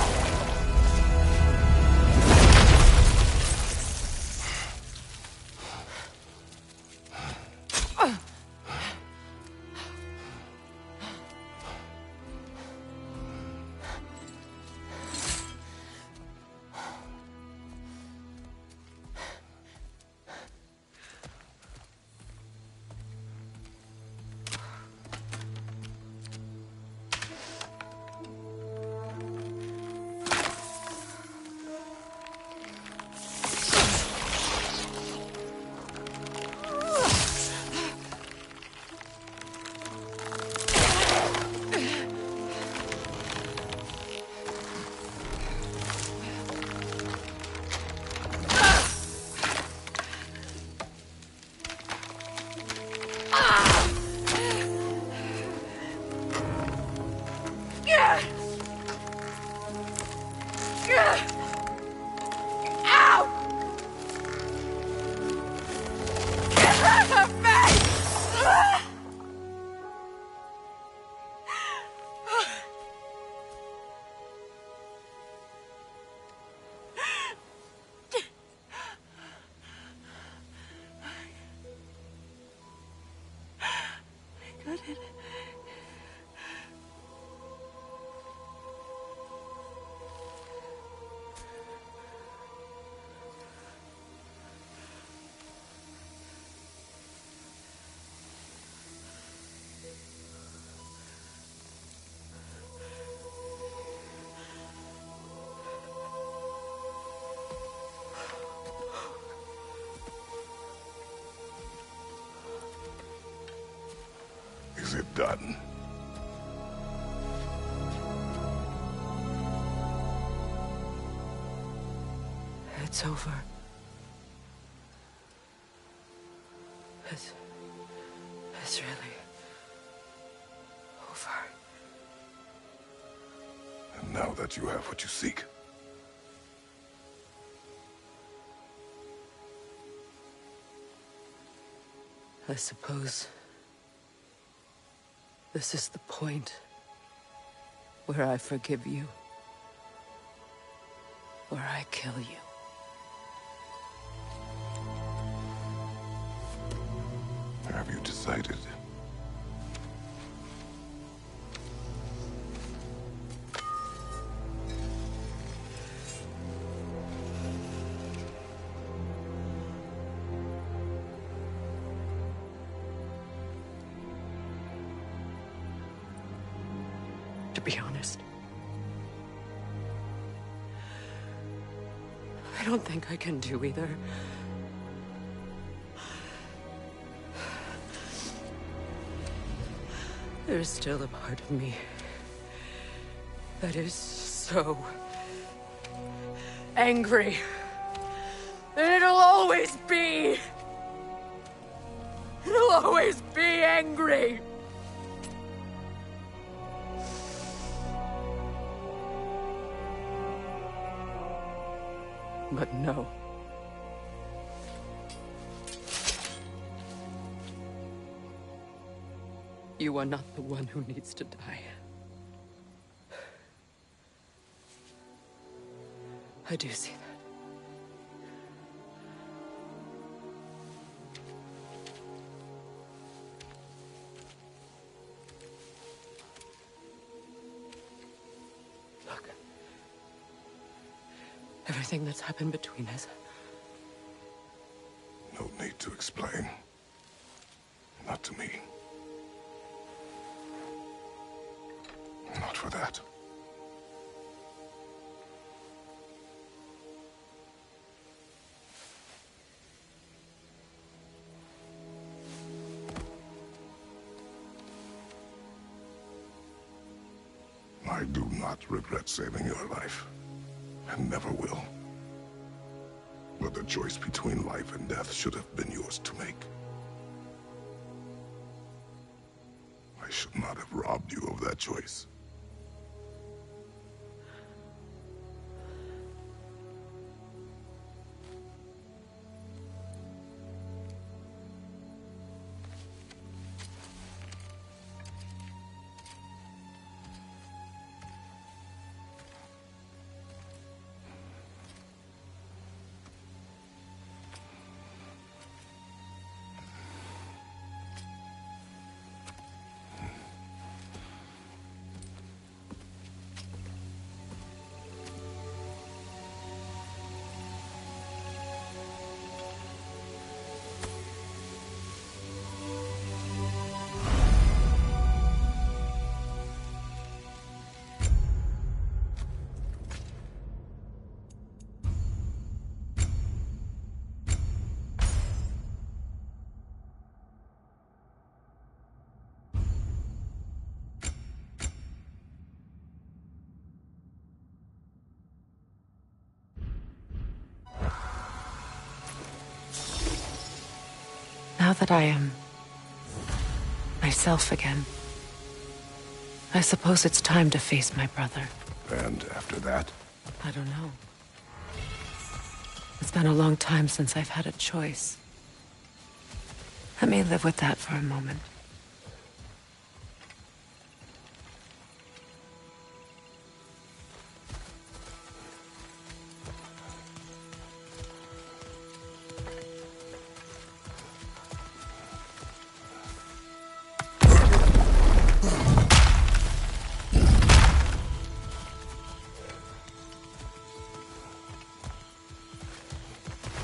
done. It's over. It's really over. And now that you have what you seek, I suppose this is the point where I forgive you, or I kill you. have you decided? To be honest, I don't think I can do either. There's still a part of me that is so angry. And it'll always be. It'll always be angry. But no. You are not the one who needs to die. I do see that. Look. Everything that's happened between us. No need to explain. Not to me. Not for that. I do not regret saving your life, and never will. But the choice between life and death should have been yours to make. I should not have robbed you of that choice. Now that I am myself again, I suppose it's time to face my brother. And after that? I don't know. It's been a long time since I've had a choice. Let me live with that for a moment.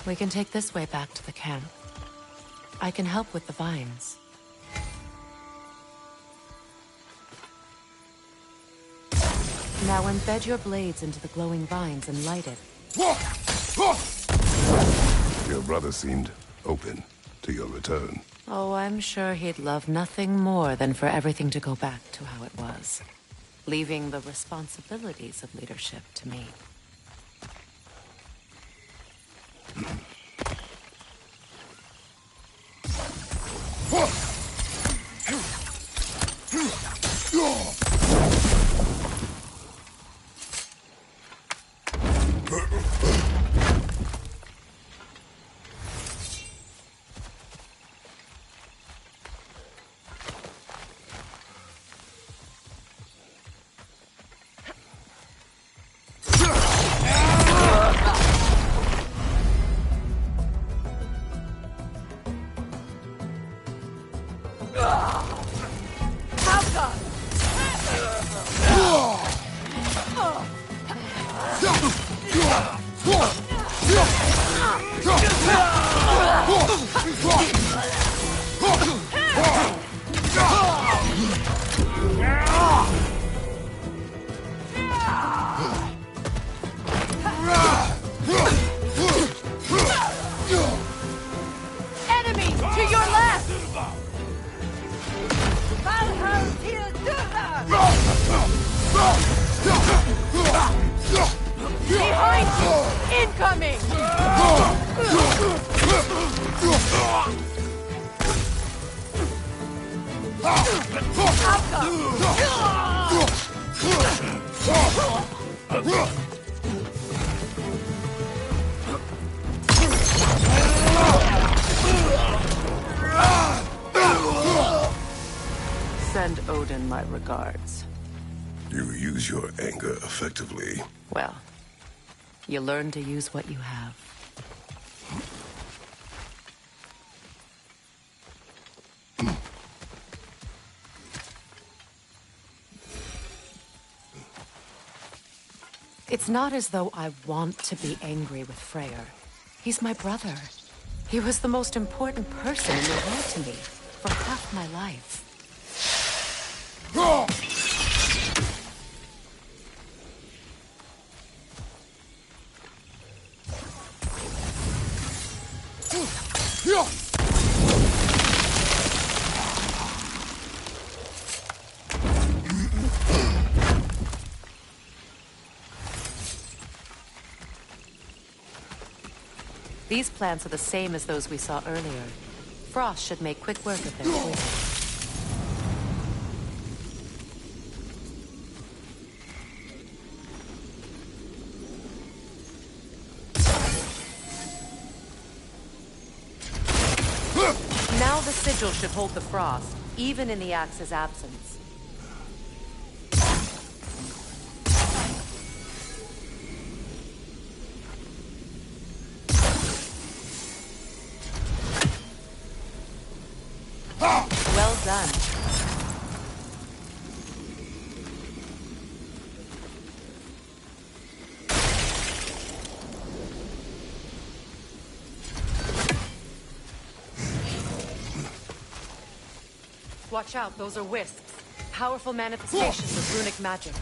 We can take this way back to the camp. I can help with the vines. Now embed your blades into the glowing vines and light it. Your brother seemed open to your return. Oh, I'm sure he'd love nothing more than for everything to go back to how it was, leaving the responsibilities of leadership to me. Send Odin my regards. You use your anger effectively. Well, you learn to use what you have. It's not as though I want to be angry with Freyr. He's my brother. He was the most important person in the world to me for half my life. These plants are the same as those we saw earlier. Frost should make quick work of their poison. Now the sigil should hold the frost, even in the axe's absence. Well done. Watch out, those are wisps. Powerful manifestations of runic magic.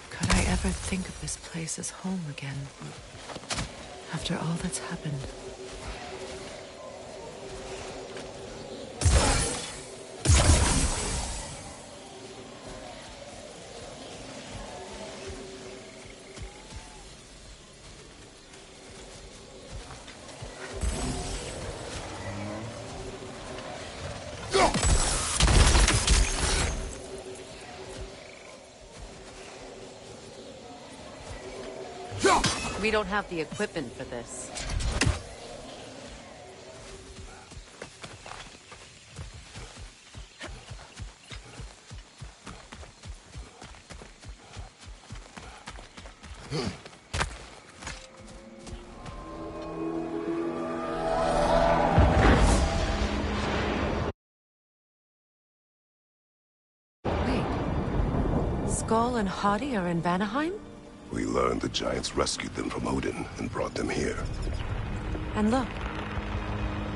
Could I ever think of this place as home again? After all that's happened. We don't have the equipment for this. Wait. Skull and Hadi are in Vanaheim? We learned the giants rescued them from Odin and brought them here. And look,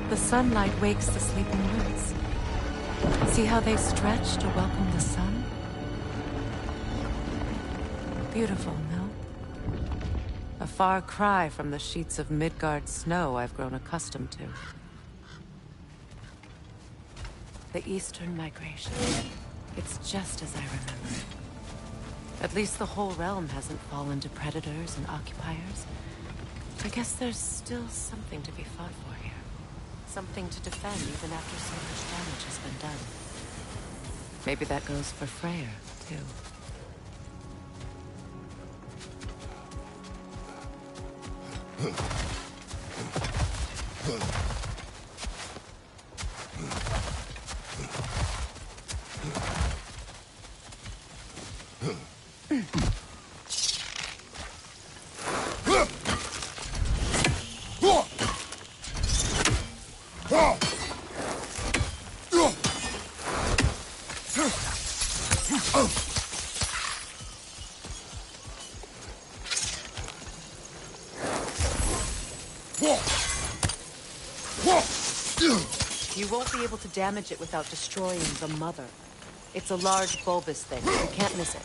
the sunlight wakes the sleeping woods. See how they stretch to welcome the sun? Beautiful, no? A far cry from the sheets of Midgard snow I've grown accustomed to. The Eastern Migration. It's just as I remember it. At least the whole realm hasn't fallen to predators and occupiers. I guess there's still something to be fought for here. Something to defend even after so much damage has been done. Maybe that goes for Freyr, too. You won't be able to damage it without destroying the mother. It's a large bulbous thing. You can't miss it.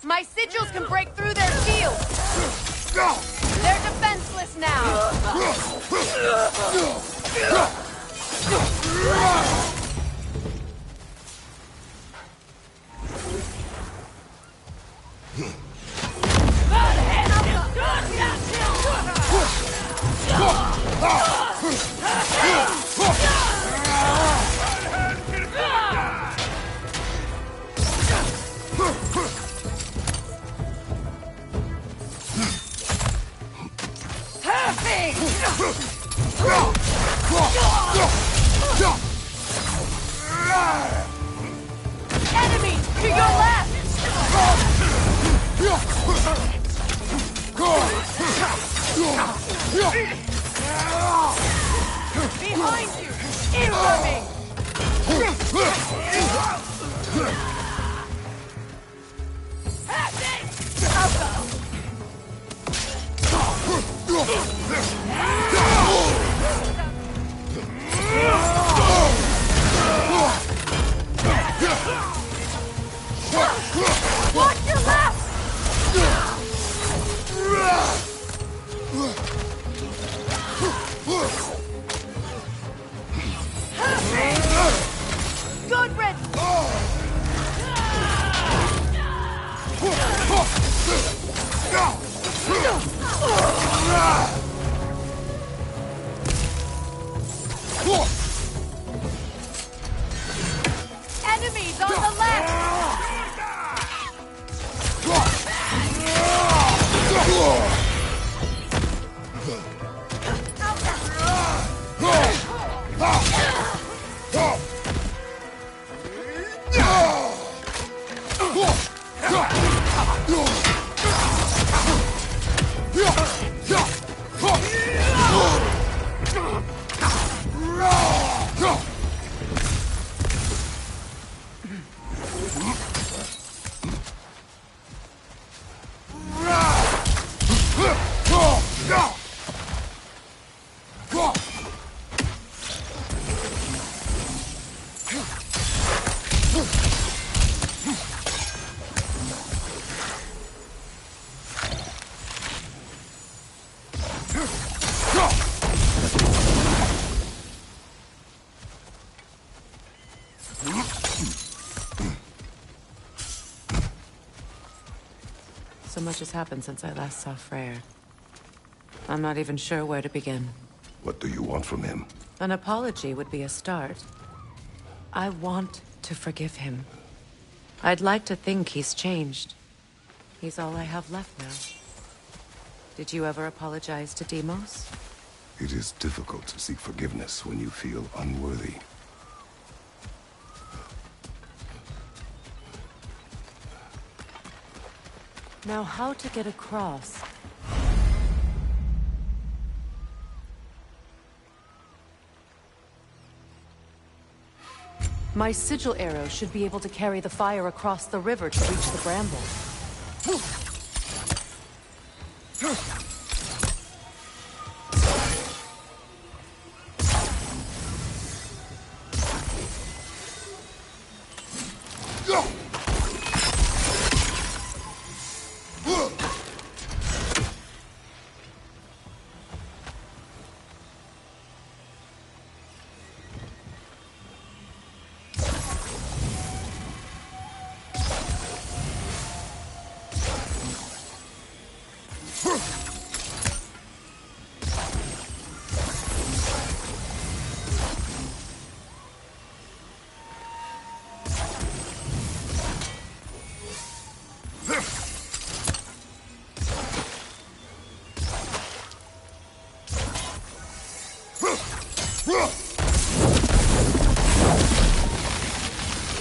My sigils can break through their shields! They're defenseless now! Enemy to your left! Behind you! Incoming! Watch your left! Good riddance! Enemies on the left! So much has happened since I last saw Freyr. I'm not even sure where to begin. What do you want from him? An apology would be a start. I want to forgive him. I'd like to think he's changed. He's all I have left now. Did you ever apologize to Deimos? It is difficult to seek forgiveness when you feel unworthy. Now, how to get across? My sigil arrow should be able to carry the fire across the river to reach the bramble.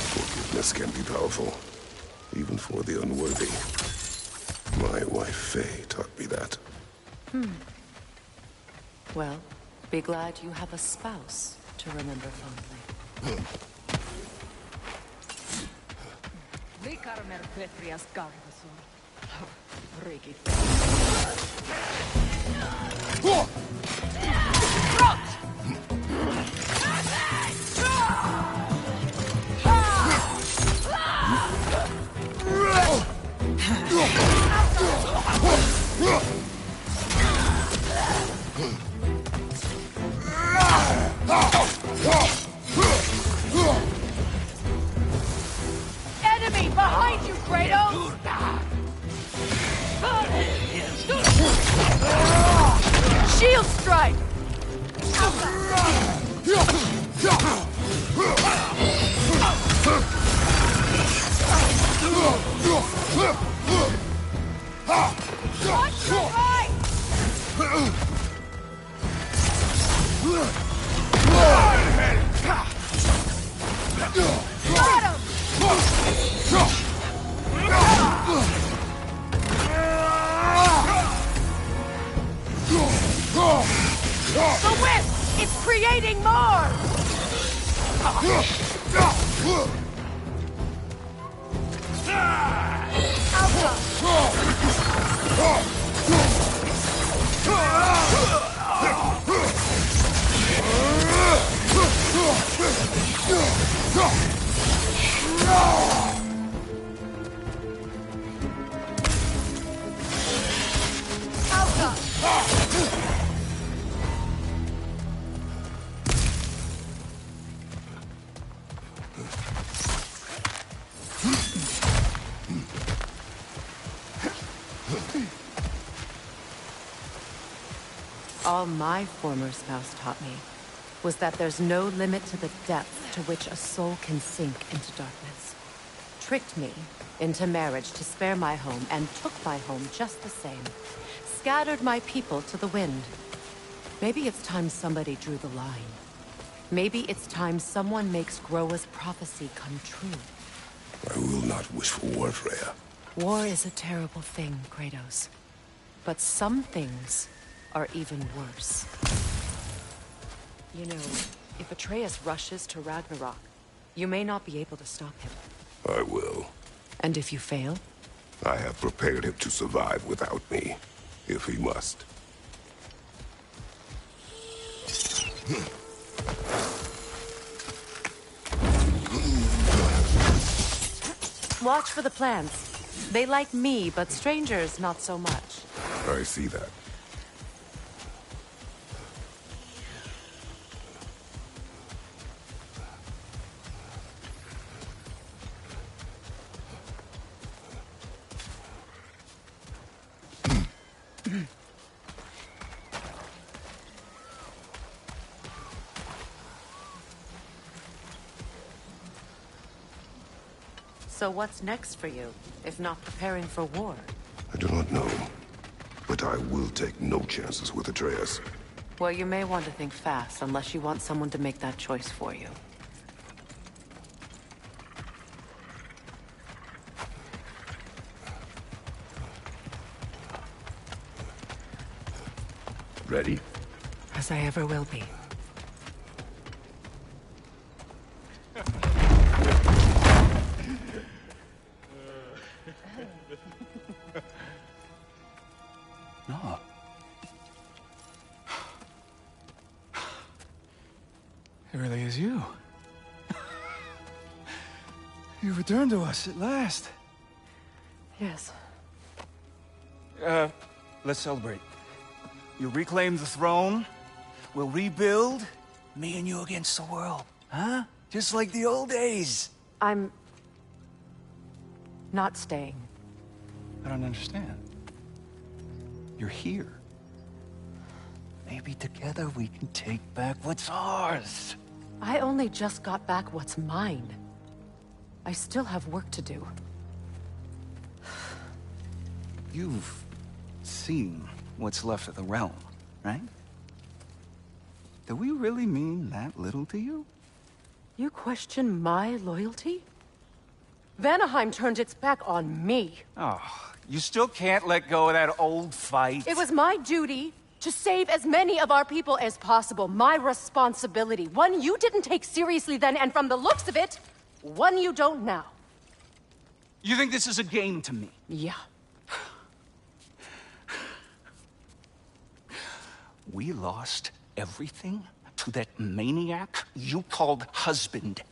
Forgiveness can be powerful, even for the unworthy. My wife, Faye, taught me that. Well, be glad you have a spouse to remember fondly. Enemy behind you, Kratos! Shield strike! Watch your right! Got him! The whip! It's creating more! All my former spouse taught me was that there's no limit to the depth to which a soul can sink into darkness. Tricked me into marriage to spare my home and took my home just the same. Scattered my people to the wind. Maybe it's time somebody drew the line. Maybe it's time someone makes Groa's prophecy come true. I will not wish for war, Freya. War is a terrible thing, Kratos. But some things are even worse. You know, if Atreus rushes to Ragnarok, you may not be able to stop him. I will. And if you fail? I have prepared him to survive without me, if he must. Watch for the plants. They like me, but strangers not so much. I see that. So what's next for you, if not preparing for war? I do not know, but I will take no chances with Atreus. Well, you may want to think fast, unless you want someone to make that choice for you. Ready? As I ever will be. No. It really is you. You returned to us at last. Yes. Let's celebrate. You reclaim the throne, we'll rebuild, me and you against the world. Huh? Just like the old days. I'm... not staying. I don't understand. You're here. Maybe together we can take back what's ours. I only just got back what's mine. I still have work to do. You've seen what's left of the realm, right? Do we really mean that little to you? You question my loyalty? Vanaheim turned its back on me. Oh, you still can't let go of that old fight. It was my duty to save as many of our people as possible. My responsibility. One you didn't take seriously then, and from the looks of it, one you don't now. You think this is a game to me? Yeah. We lost everything to that maniac you called husband.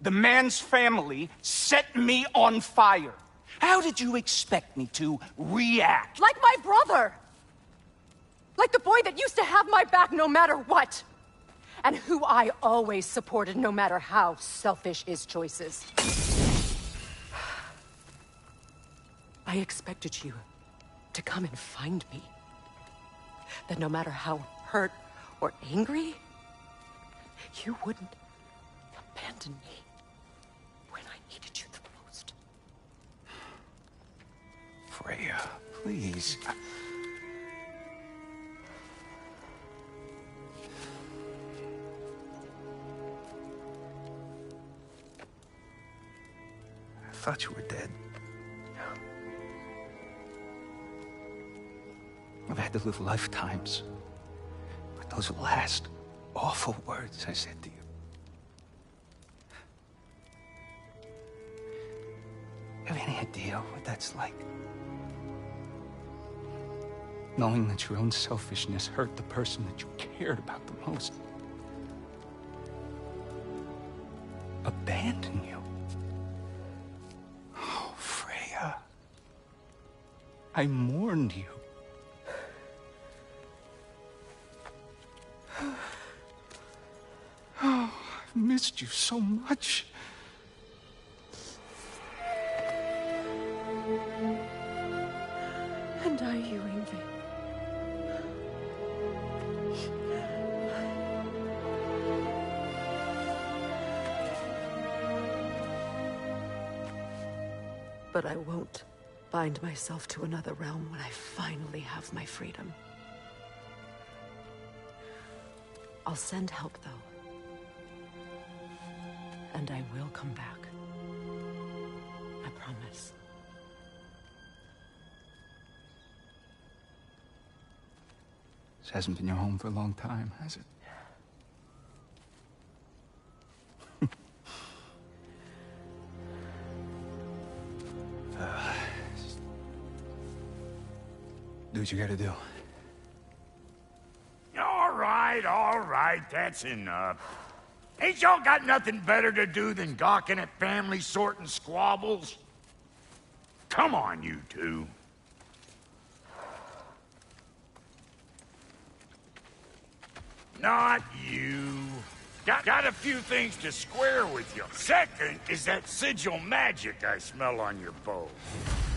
The man's family set me on fire. How did you expect me to react? Like my brother! Like the boy that used to have my back no matter what! And who I always supported no matter how selfish his choices. I expected you to come and find me. That no matter how hurt or angry, you wouldn't abandon me when I needed you the most. Freya, please. I thought you were dead. I've had to live lifetimes with those last awful words I said to you. You have any idea what that's like? Knowing that your own selfishness hurt the person that you cared about the most. Abandon you. Oh, Freya. I mourned you. Oh, I've missed you so much. And are you, Ingrid? But I won't bind myself to another realm when I finally have my freedom. I'll send help, though. And I will come back. I promise. This hasn't been your home for a long time, has it? Do what you gotta do. All right, that's enough. Ain't y'all got nothing better to do than gawking at family sorting squabbles? Come on, you two. Not you. Got a few things to square with you. Second is that sigil magic I smell on your bow.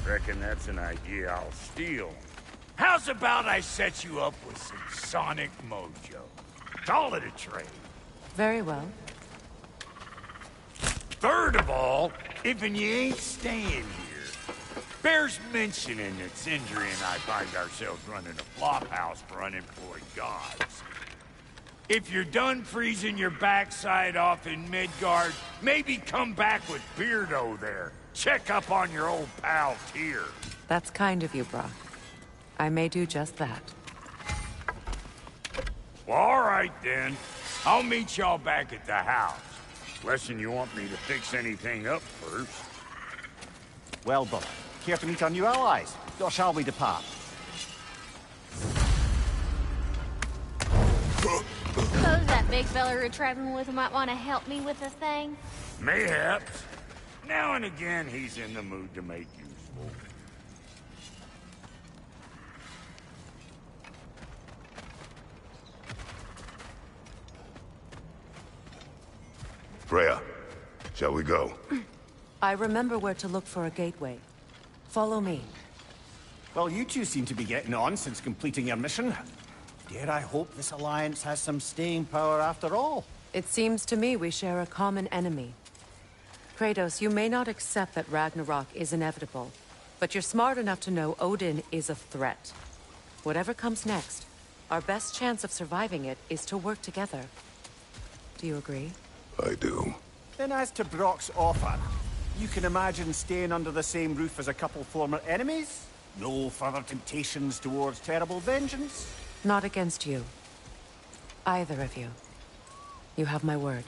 Reckon that's an idea I'll steal. How's about I set you up with some sonic mojo? Call it a trade. Very well. Third of all, if you ain't staying here, bears mentioning that Sindri and I find ourselves running a flop house for unemployed gods. If you're done freezing your backside off in Midgard, maybe come back with Beardo there. Check up on your old pal Tyr. That's kind of you, Brock. I may do just that. Well, all right then. I'll meet y'all back at the house. Unless you want me to fix anything up first. Well, brother, care to meet our new allies? Or shall we depart? Suppose that big fella you're traveling with might want to help me with a thing? Mayhaps. Now and again, he's in the mood to make useful. Freya, shall we go? I remember where to look for a gateway. Follow me. Well, you two seem to be getting on since completing your mission. Dare I hope this alliance has some staying power after all? It seems to me we share a common enemy. Kratos, you may not accept that Ragnarok is inevitable, but you're smart enough to know Odin is a threat. Whatever comes next, our best chance of surviving it is to work together. Do you agree? I do. Then as to Brock's offer, you can imagine staying under the same roof as a couple former enemies? No further temptations towards terrible vengeance? Not against you. Either of you. You have my word.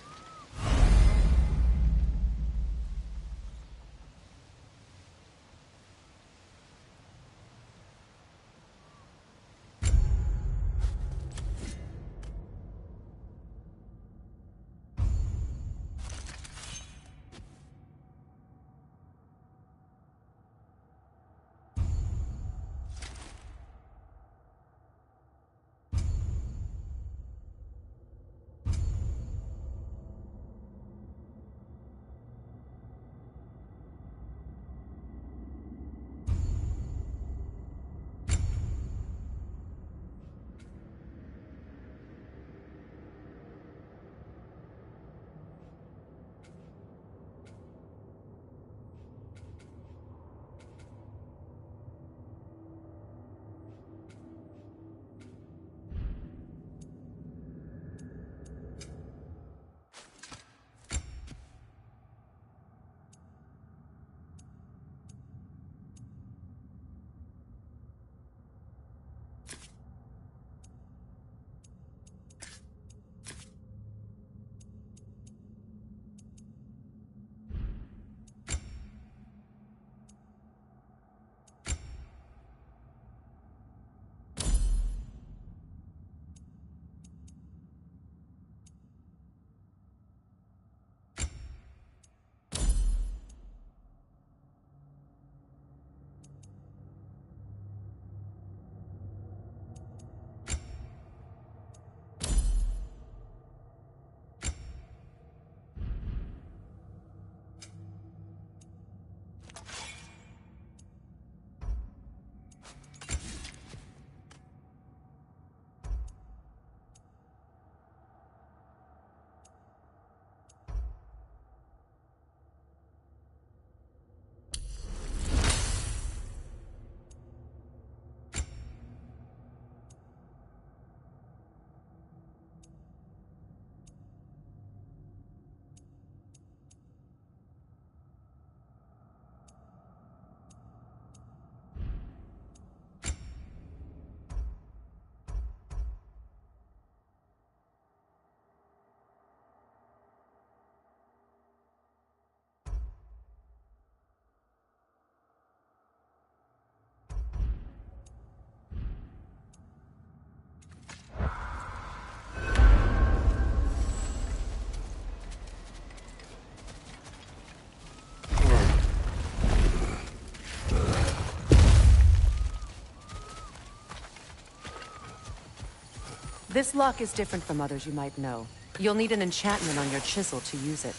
This lock is different from others you might know. You'll need an enchantment on your chisel to use it.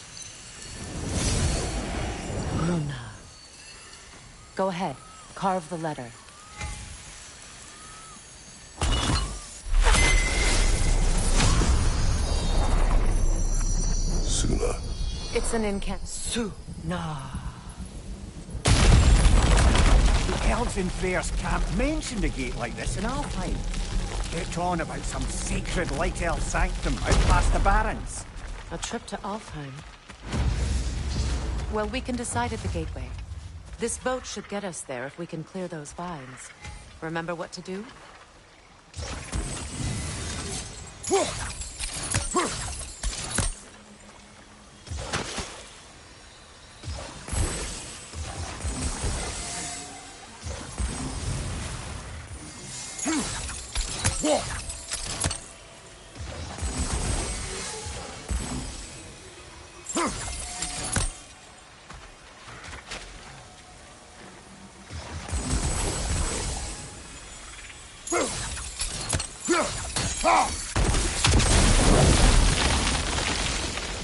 Runa. Go ahead. Carve the letter. Suna. It's an incant. Suna. The elves in Freyr's camp mentioned a gate like this in Alfheim. Kept on about some sacred light elf sanctum out past the Barrens. A trip to Alfheim. Well, we can decide at the gateway. This boat should get us there if we can clear those vines. Remember what to do?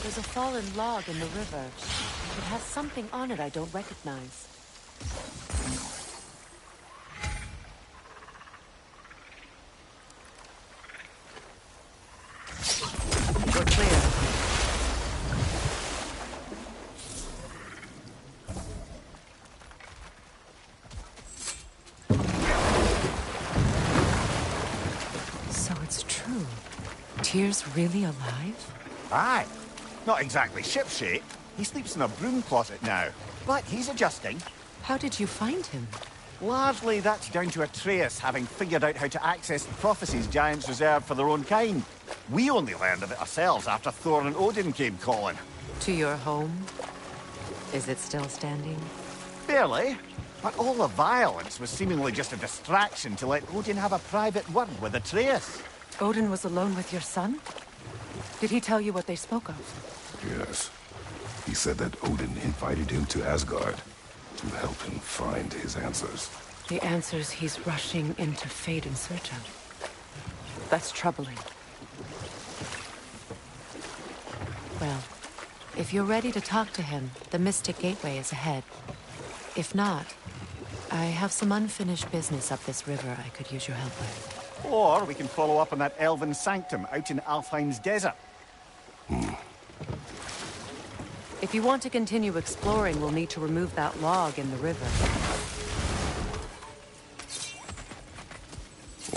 There's a fallen log in the river. It has something on it I don't recognize. We're clear. So it's true. Tyr's really alive? Aye. Not exactly shipshape. He sleeps in a broom closet now. But he's adjusting. How did you find him? Largely, that's down to Atreus having figured out how to access the prophecies giants reserved for their own kind. We only learned of it ourselves after Thor and Odin came calling. To your home? Is it still standing? Barely. But all the violence was seemingly just a distraction to let Odin have a private word with Atreus. Odin was alone with your son? Did he tell you what they spoke of? Yes. He said that Odin invited him to Asgard to help him find his answers. The answers he's rushing into fate in search of. That's troubling. Well, if you're ready to talk to him, the Mystic Gateway is ahead. If not, I have some unfinished business up this river I could use your help with. Or we can follow up on that elven sanctum out in Alfheim's desert. If you want to continue exploring, we'll need to remove that log in the river.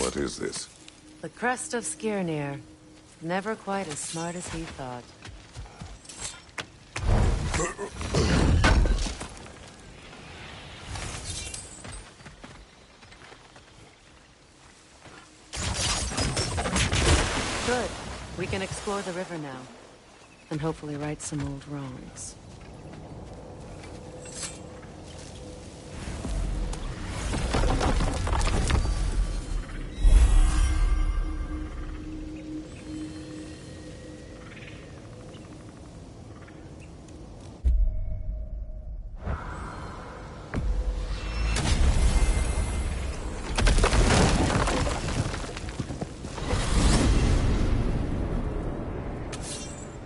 What is this? The crest of Skirnir. Never quite as smart as he thought. Good. We can explore the river now. And hopefully right some old wrongs.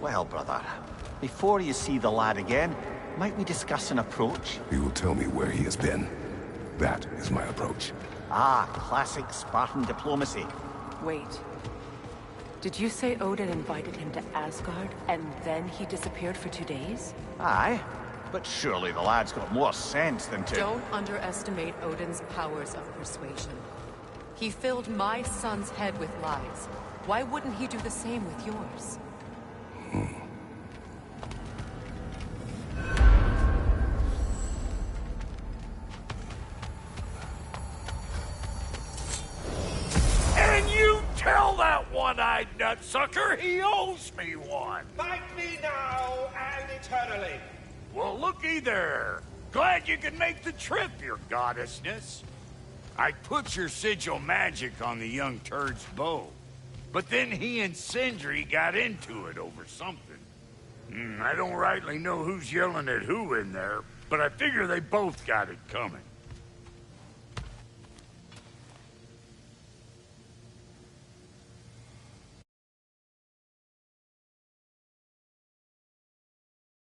Well, brother, before you see the lad again, might we discuss an approach? He will tell me where he has been. That is my approach. Ah, classic Spartan diplomacy. Wait. Did you say Odin invited him to Asgard, and then he disappeared for 2 days? Aye, but surely the lad's got more sense than to... Don't underestimate Odin's powers of persuasion. He filled my son's head with lies. Why wouldn't he do the same with yours? And you tell that one-eyed nutsucker he owes me one. Thank me now and eternally. Well, looky there. Glad you could make the trip, your goddessness. I put your sigil magic on the young turd's bow. But then he and Sindri got into it over something. I don't rightly know who's yelling at who in there, but I figure they both got it coming.